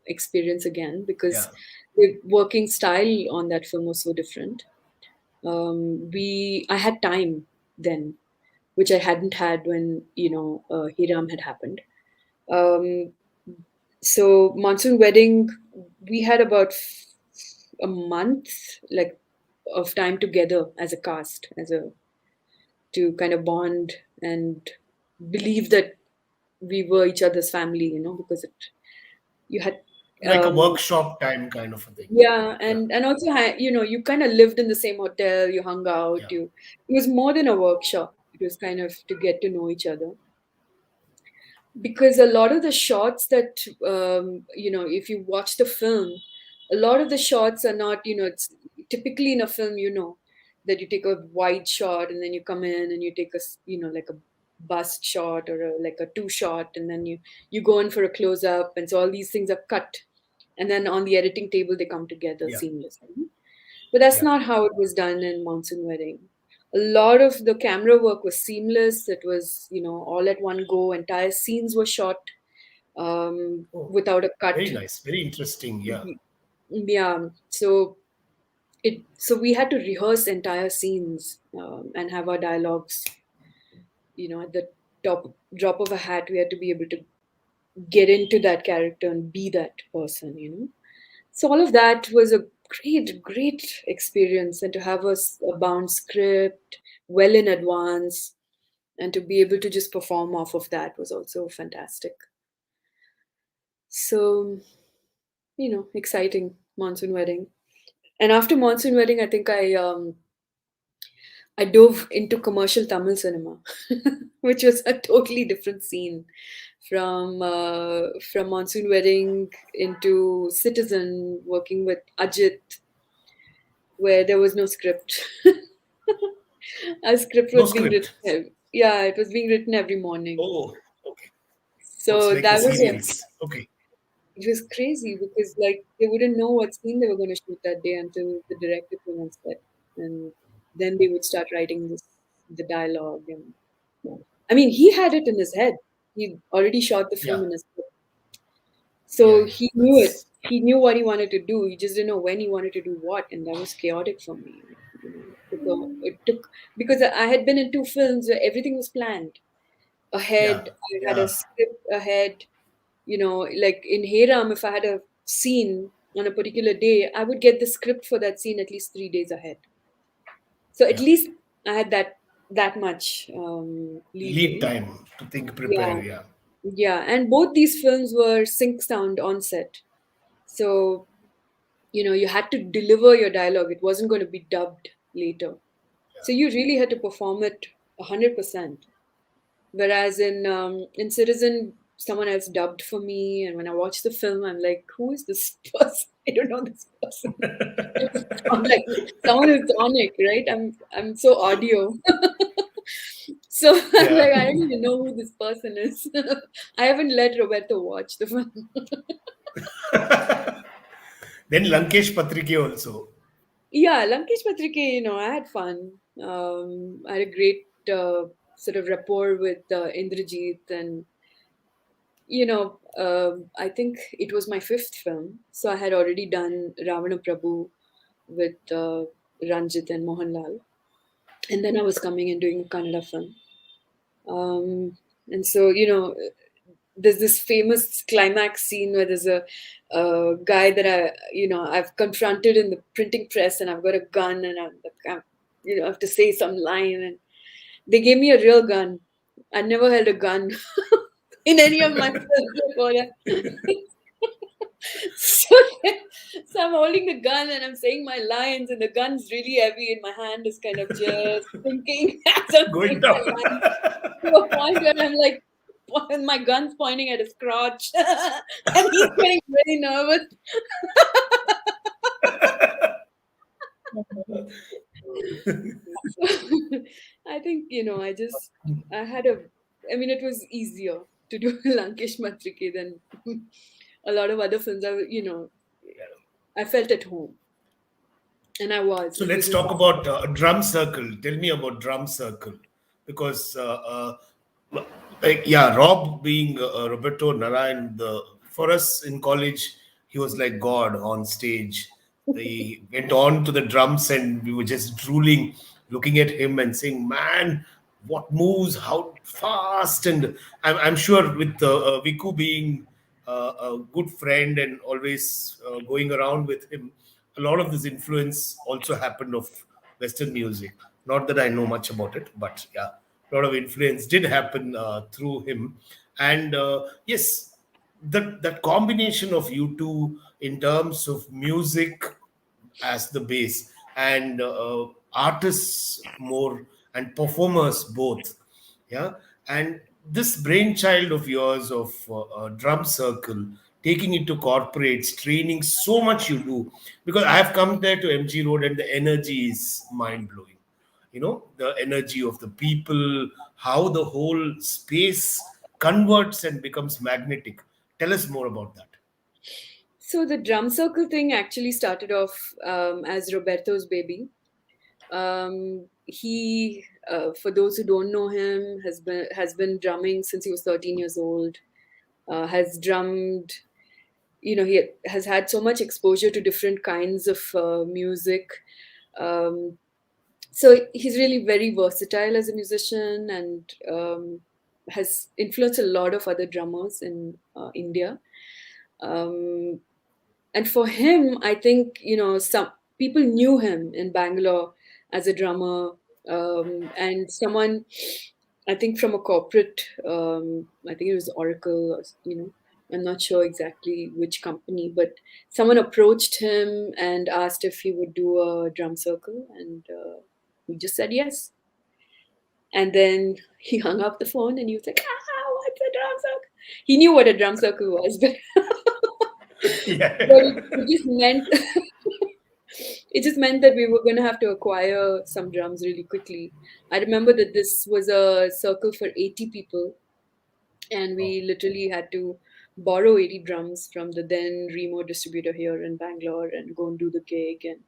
experience again because Yeah. the working style on that film was so different. I had time then, which I hadn't had when Hiram had happened. Um, so Monsoon Wedding, we had about a month like of time together as a cast, to kind of bond and believe that we were each other's family, because you had Like a workshop time kind of a thing. yeah, Yeah. and also you kind of lived in the same hotel, you hung out, Yeah. it was more than a workshop. It was kind of to get to know each other, because a lot of the shots that if you watch the film, a lot of the shots are not, it's typically in a film, that you take a wide shot and then you come in and you take like a bust shot or like a two shot, and then you go in for a close up, and so all these things are cut, and then on the editing table they come together Yeah. seamlessly. But that's Yeah. not how it was done in Monsoon Wedding. A lot of the camera work was seamless. It was, all at one go. Entire scenes were shot Oh, without a cut. very nice. Very interesting. Yeah. Yeah. So we had to rehearse entire scenes and have our dialogues. At the top drop of a hat, we had to be able to get into that character and be that person. So all of that was a great, great experience, and to have a bound script well in advance, and to be able to just perform off of that was also fantastic. So, exciting Monsoon Wedding. And after Monsoon Wedding, I think I dove into commercial Tamil cinema, which was a totally different scene from Monsoon Wedding into Citizen, working with Ajit, where there was no script. A script No was being script. written. Yeah, it was being written every morning. Oh, okay. It's So like the that was serials. Okay. it was crazy because like they wouldn't know what scene they were going to shoot that day until the director came on set, and then they would start writing the dialogue. And I mean, he had it in his head. He already shot the film Yeah. in his head, Yeah. so Yeah. he knew it. That's He knew what he wanted to do. He just didn't know when he wanted to do what, and that was chaotic for me. It took because I had been in two films where everything was planned yeah. ahead. I had a Yeah. script ahead. Like in Heyram, if I had a scene on a particular day, I would get the script for that scene at least 3 days ahead. So at Yeah. least I had that much Lead leeway. time to think, Yeah, prepare. Yeah. yeah, and both these films were sync sound on set. So you had to deliver your dialogue. It wasn't going to be dubbed later. So you really had to perform it 100%. Whereas in Citizen, someone else dubbed for me, and when I watch the film, I'm like, who is this person? I don't know this person. I'm like someone who's sonic, right? I'm so audio. So I'm Yeah. like, I don't even know who this person is. I haven't let Roberto watch the film. Then Lankesh Patrike also. Yeah, Lankesh Patrike, I had fun. I had a great sort of rapport with Indrajit, and I think it was my fifth film. So I had already done Ravana Prabhu with Ranjit and Mohanlal. And then I was coming and doing a Kannada film. And so, there's this famous climax scene where there's a guy that I've confronted in the printing press, and I've got a gun, and I have to say some line. And they gave me a real gun. I never held a gun in any of my films before that. So, so I'm holding the gun and I'm saying my lines, and the gun's really heavy, and my hand is kind of just thinking as I'm Going saying down. my lines, to a point where I'm like, my gun's pointing at his crotch, and he's getting very nervous. I think, I mean, it was easier to do Lankesh Matrike than a lot of other films. I felt at home, and I was. So It was let's a talk about Drum Circle. Tell me about Drum Circle, because like, yeah, Rob being Roberto Narayan, for us in college, he was like God on stage. He went on to the drums, and we were just drooling, looking at him and saying, "Man, what moves? How fast!" And I'm sure with Viku being a good friend and always going around with him, a lot of this influence also happened of Western music. Not that I know much about it, but yeah, a lot of influence did happen through him. And yes, that combination of you two in terms of music as the base, and artists more, and performers both, yeah. And this brainchild of yours of Drum Circle, taking it to corporates, training, so much you do, because I have come there to MG Road, and the energy is mind blowing. The energy of the people, how the whole space converts and becomes magnetic. Tell us more about that. So the drum circle thing actually started off as Roberto's baby. He, for those who don't know him, has been drumming since he was 13 years old. Has drummed. He has had so much exposure to different kinds of music. Um, so he's really very versatile as a musician, and has influenced a lot of other drummers in India. Um, and for him, I think, some people knew him in Bangalore as a drummer, and someone, I think, from a corporate, I think it was Oracle, or, I'm not sure exactly which company, but someone approached him and asked if he would do a drum circle, and he just said yes. And then he hung up the phone, and he was like, what's a drum circle? He knew what a drum circle was, but Yeah. it just meant it just meant that we were going to have to acquire some drums really quickly. I remember that this was a circle for 80 people, and Oh, we literally had to borrow 80 drums from the then Remo distributor here in Bangalore and go and do the gig and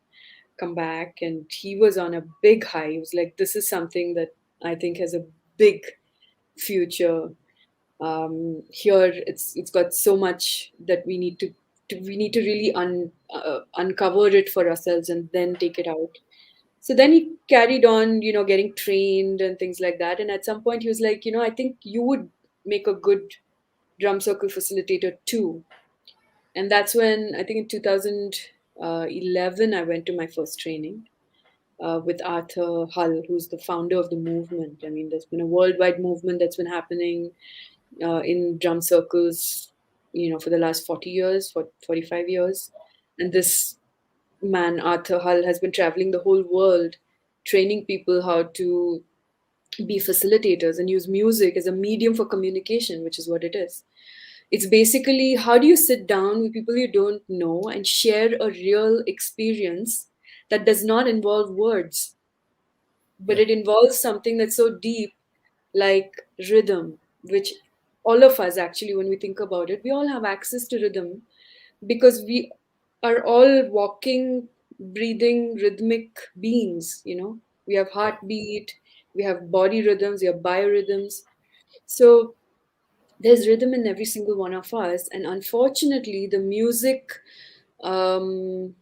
come back. And he was on a big high. He was like, this is something that I think has a big future. Here it's got so much that we need to really uncover it for ourselves and then take it out. So then he carried on, getting trained and things like that. And at some point he was like, I think you would make a good drum circle facilitator too. And that's when, I think, in 2011 I went to my first training with Arthur Hull, who's the founder of the movement. I mean, there's been a worldwide movement that's been happening in drum circles, for the last 40 years, for 45 years. And this man, Arthur Hull, has been traveling the whole world, training people how to be facilitators and use music as a medium for communication, which is what it is. It's basically, how do you sit down with people you don't know and share a real experience that does not involve words, but yeah. it involves something that's so deep, like rhythm, which all of us actually, when we think about it, we all have access to rhythm because we are all walking, breathing, rhythmic beings. We have heartbeat, we have body rhythms, we have biorhythms. So there's rhythm in every single one of us, and unfortunately the music um,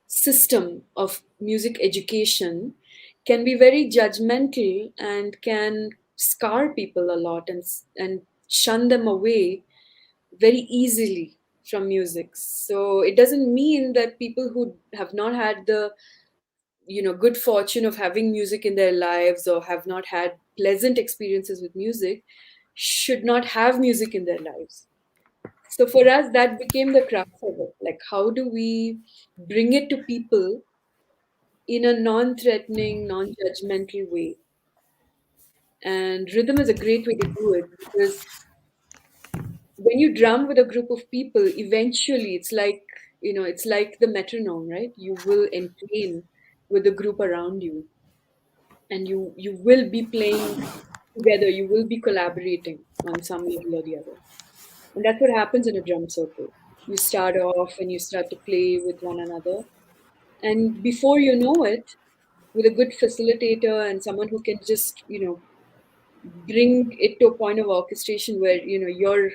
system of music education can be very judgmental and can scar people a lot, and shun them away very easily from music. So it doesn't mean that people who have not had the good fortune of having music in their lives, or have not had pleasant experiences with music, should not have music in their lives. So for us, that became the crux of it. Like, how do we bring it to people in a non-threatening, non-judgmental way? And rhythm is a great way to do it, because when you drum with a group of people, eventually it's like, it's like the metronome, right? You will entrain with the group around you, and you will be playing together, you will be collaborating on some level or the other. And that's what happens in a drum circle. You start off and you start to play with one another, and before you know it, with a good facilitator and someone who can just bring it to a point of orchestration where you're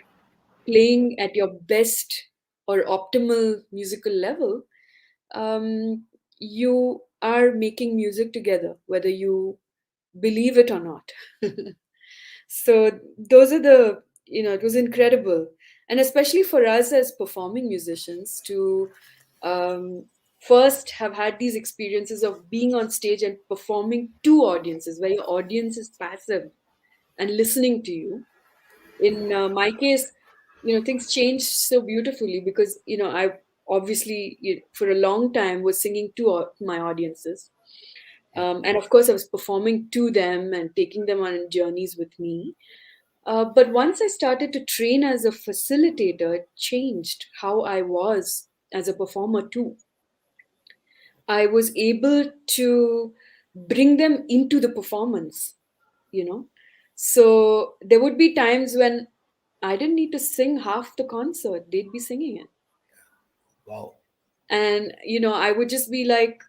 playing at your best or optimal musical level, um, you are making music together, whether you believe it or not. So those are it was incredible. And especially for us as performing musicians to um, first have had these experiences of being on stage and performing to audiences where your audience is passive and listening to you. In my case, things changed so beautifully because I obviously, for a long time, was singing to my audiences, and of course I was performing to them and taking them on journeys with me. But once I started to train as a facilitator, it changed how I was as a performer too. I was able to bring them into the performance, you know. So there would be times when I didn't need to sing half the concert, they'd be singing it. Wow. And, I would just be like,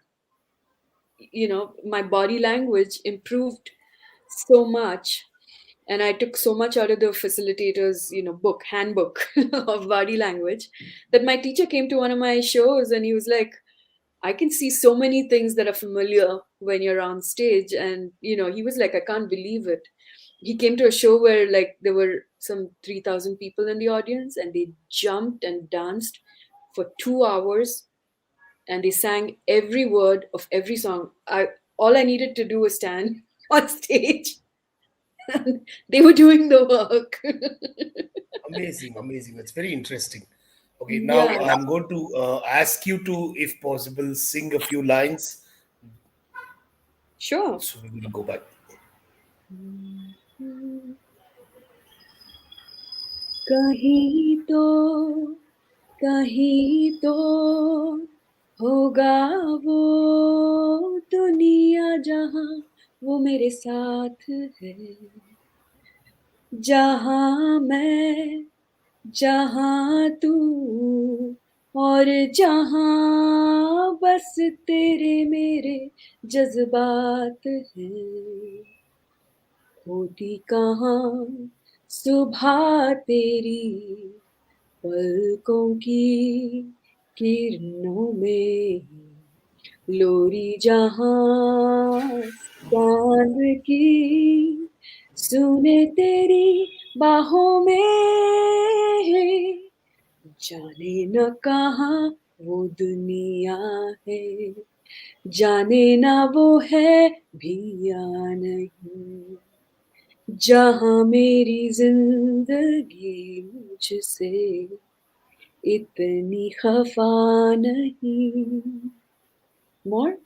my body language improved so much. And I took so much out of the facilitator's, handbook of body language, that my teacher came to one of my shows and he was like, I can see so many things that are familiar when you're on stage. And, he was like, I can't believe it. He came to a show where like there were some 3,000 people in the audience and they jumped and danced for 2 hours and they sang every word of every song. All I needed to do was stand on stage and they were doing the work. Amazing, amazing. That's very interesting. Okay, now Yeah, I'm going to ask you to, if possible, sing a few lines. sure. So we will go back. कहीं तो कहीं तो होगा वो दुनिया जहां वो मेरे साथ है, जहां मैं, जहां तू, और जहां बस तेरे मेरे जज्बात हैं। होती कहाँ सुबह तेरी पलकों की किरणों में, लोरी जहां चांद की सुने तेरी बाहों में, जाने न कहाँ वो दुनिया है, जाने ना वो है भी या नहीं, जहां मेरी जिंदगी मुझसे इतनी खफा नहीं। मोर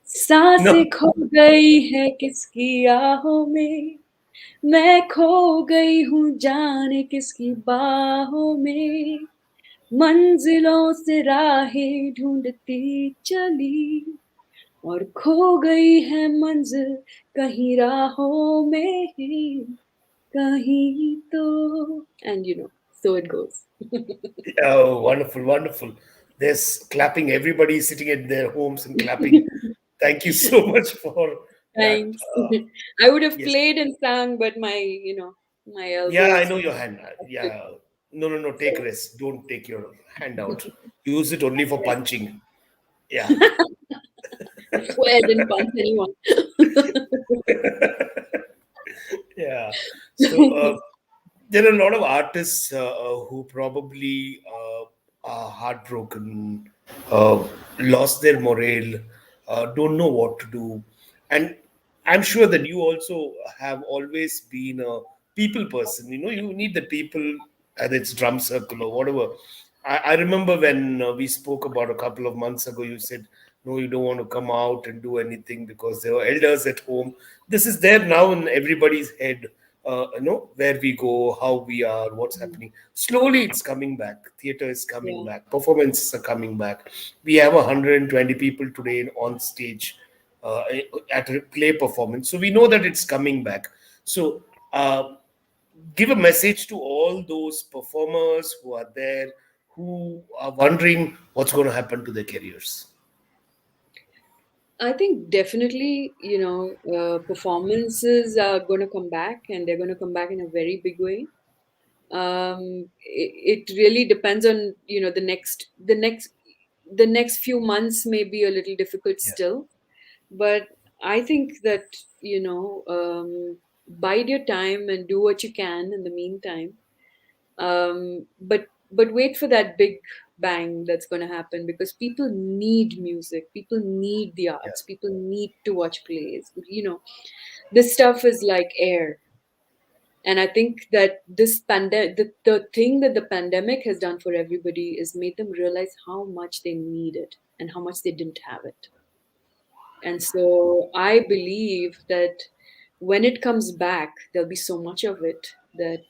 सांसें No, खो गई है किसकी आहों में, मैं खो गई हूँ जाने किसकी बाहों में, मंजिलों से राहें ढूंढती चली और खो गई है मंजिल कहीं राहों में ही, कहीं तो, and so it goes. oh, wonderful, wonderful. There's clapping. Everybody is sitting at their homes and clapping. Thank you so much for that. Thanks. I would have Yes. played and sang, but my Yeah, I elbows know were your hand. busted. Yeah. No, no, no. Take So rest. Don't take your hand out. Use it only for punching. Yeah. I swear I didn't punch anyone. Yeah. So there are a lot of artists who probably are heartbroken, lost their morale, don't know what to do. And I'm sure that you also have always been a people person. You know, you need the people either it's drum circle or whatever. I remember when we spoke about a couple of months ago, you said, no, you don't want to come out and do anything because there are elders at home. This is there now in everybody's head, where we go, how we are, what's happening. Slowly it's coming back. Theater is coming Yeah. back. Performances are coming back. We have 120 people today on stage uh, at a play performance. So we know that it's coming back. So, give a message to all those performers who are there, who are wondering what's going to happen to their careers. I think definitely, performances are going to come back, and they're going to come back in a very big way. It really depends on, the next few months may be a little difficult Yeah, still, but I think that, bide your time and do what you can in the meantime. But wait for that big bang that's going to happen, because people need music, people need the yeah, arts, people need to watch plays. This stuff is like air. And I think that the thing that the pandemic has done for everybody is made them realize how much they need it and how much they didn't have it. And so I believe that when it comes back, there'll be so much of it that,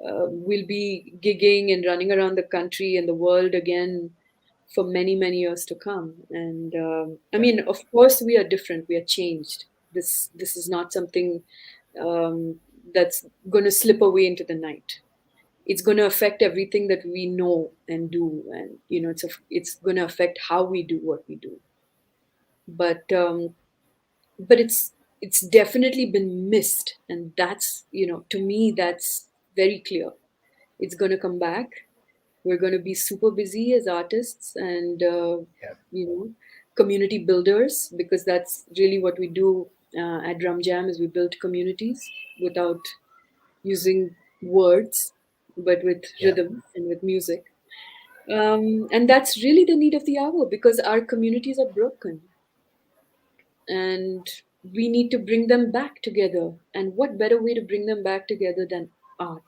we'll be gigging and running around the country and the world again for many, many years to come. And I yeah, mean, of course, we are different. We are changed. This is not something that's going to slip away into the night. It's going to affect everything that we know and do, and it's going to affect how we do what we do. But it's definitely been missed, and that's, to me, that's very clear. It's going to come back. We're going to be super busy as artists and yeah, you know community builders, because that's really what we do at Drum Jam, is we build communities without using words, but with yeah. rhythm and with music. And that's really the need of the hour, because our communities are broken, and we need to bring them back together. And what better way to bring them back together than art,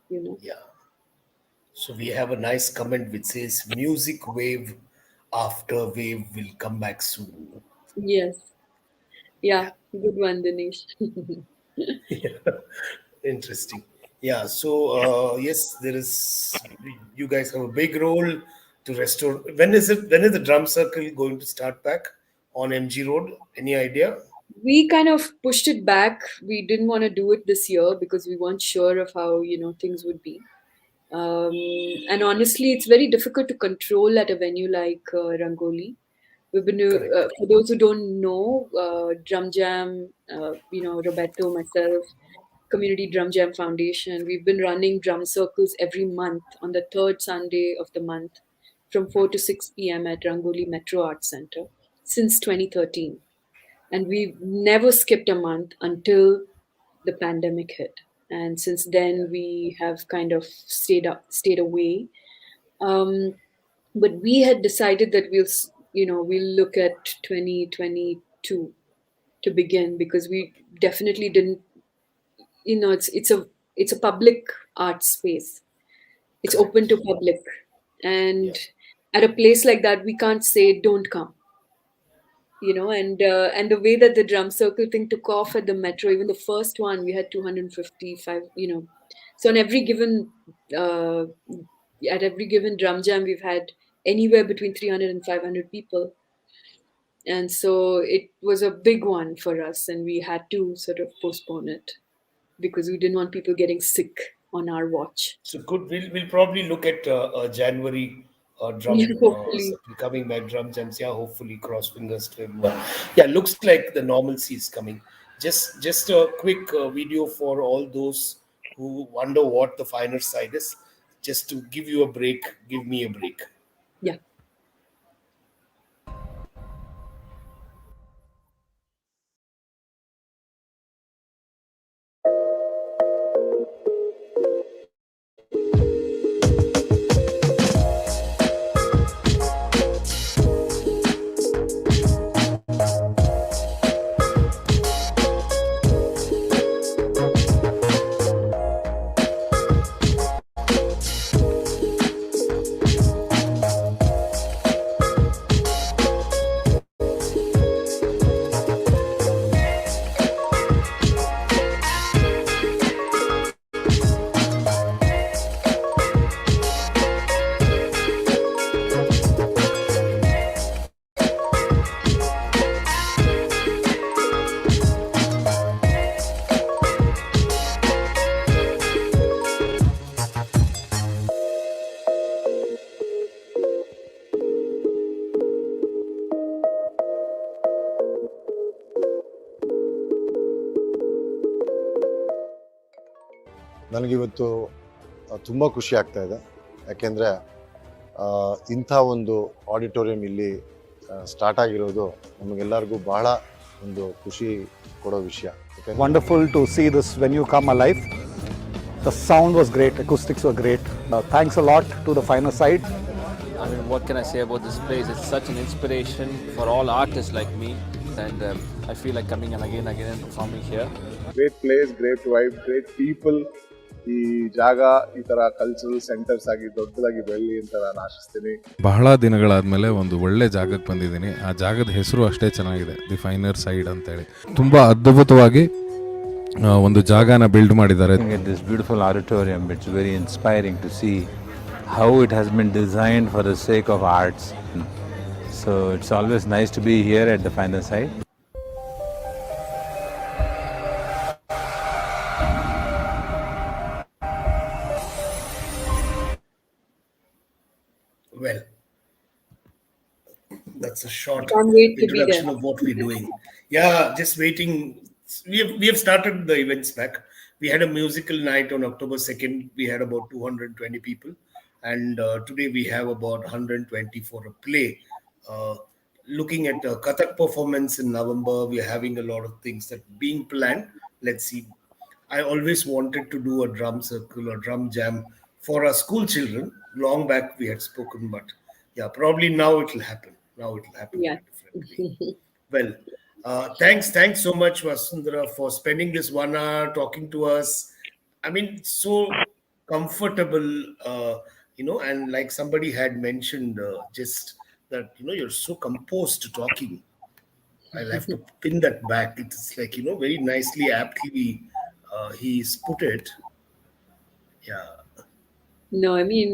you know? Yeah. So we have a nice comment which says, "Music wave after wave will come back soon." Yes. Yeah, good one, Dinesh. Interesting. Yeah. So yes, there is. You guys have a big role to restore. When is it? When is the drum circle going to start back on MG Road? Any idea? We kind of pushed it back. We didn't want to do it this year because we weren't sure of how, things would be. Um, and honestly, it's very difficult to control at a venue like Rangoli. We've been, Correct. for those who don't know, Drum Jam, Roberto, myself, Community Drum Jam Foundation, we've been running drum circles every month on the third Sunday of the month from 4 to 6 p.m. at Rangoli Metro Arts Center since 2013. And we've never skipped a month until the pandemic hit. And since then, we have kind of stayed away. Um, but we had decided that we'll look at 2022 to begin, because we definitely didn't. It's a public art space. It's open Correct. to public, Yeah. and at a place like that, we can't say don't come. And the way that the drum circle thing took off at the metro, even the first one, we had 255. So on every given uh, at every given drum jam, we've had anywhere between 300 and 500 people. And so it was a big one for us, and we had to sort of postpone it because we didn't want people getting sick on our watch. So good. We'll probably look at January Yeah, drum hopefully. coming back drum jams. Yeah, hopefully cross fingers to everyone. Yeah, looks like the normalcy is coming. Just a quick video for all those who wonder what the finer side is. Just to give you a break, give me a break. Yeah. ನನಗಿವತ್ತು ತುಂಬ ಖುಷಿ ಆಗ್ತಾ ಇದೆ. ಯಾಕೆಂದರೆ ಇಂಥ ಒಂದು auditorium ಇಲ್ಲಿ start ಆಗಿರೋದು ನಮಗೆಲ್ಲರಿಗೂ ಬಹಳ ಒಂದು ಖುಷಿ ಕೊಡೋ ವಿಷಯ. Wonderful to see this venue come alive. The sound was great, acoustics were great. Thanks a lot to the Finer Side. I mean, what can I say about this place? It's such an inspiration for all artists like me, and I feel like coming and again and performing here. Great place, great vibe, great people. ಈ ಜಾಗ ಈ ತರ cultural centres ಆಗಿ ದೊಡ್ಡದಾಗಿ ಬೆಳಲಿ ಅಂತ ನಾನು ಆಶಿಸ್ತೀನಿ. ಬಹಳ ದಿನಗಳಾದ್ಮೇಲೆ ಒಂದು ಒಳ್ಳೆ ಜಾಗಕ್ಕೆ ಬಂದಿದ್ದೀನಿ. ಆ ಜಾಗದ ಹೆಸರು ಅಷ್ಟೇ ಚೆನ್ನಾಗಿದೆ, ದಿ ಫೈನರ್ ಸೈಡ್ ಅಂತೇಳಿ. ತುಂಬಾ ಅದ್ಭುತವಾಗಿ ಒಂದು ಜಾಗನ ಬಿಲ್ಡ್ ಮಾಡಿದ್ದಾರೆ. This beautiful auditorium, it's very inspiring to see how it has been designed for the sake of arts. So it's always nice to be here at the Finer Side. Well, that's a short Can't wait to be introduction there. of what we're doing. Yeah, just waiting. We have started the events back. We had a musical night on October 2nd. We had about 220 people. And today we have about 120 for a play. Looking at a Kathak performance in November, we are having a lot of things that being planned. Let's see. I always wanted to do a drum circle or drum jam for our school children. Long back we had spoken, but yeah, probably now it will happen. Yeah. Differently. Well, thanks so much, Vasundhara, for spending this 1 hour talking to us. I mean, so comfortable, and like somebody had mentioned just that, you're so composed talking. I'll have to pin that back. It's like, very nicely, aptly he's put it. Yeah. No, I mean,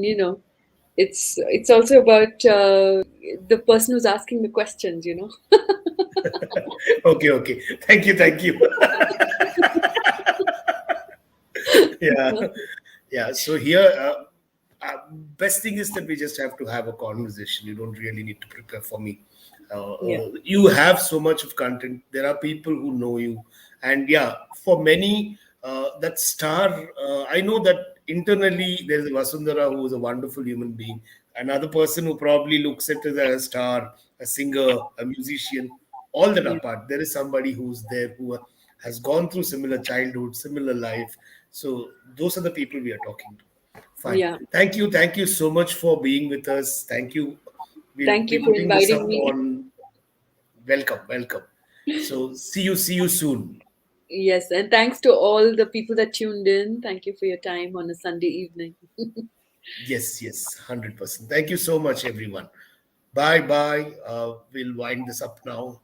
it's also about the person who's asking the questions, Okay. Thank you. Yeah. So here, best thing is that we just have to have a conversation. You don't really need to prepare for me. You have so much of content. There are people who know you, and yeah, for many, that star. I know that internally there is Vasundhara, who is a wonderful human being. Another person who probably looks at it as a star, a singer, a musician. All that apart, there is somebody who's there who has gone through similar childhood, similar life. So those are the people we are talking to. Fine. Yeah. Thank you so much for being with us. Thank you. Thank you for inviting me. Welcome. So see you soon. Yes, and thanks to all the people that tuned in. Thank you for your time on a Sunday evening. Yes, 100%. Thank you so much, everyone. Bye. We'll wind this up now.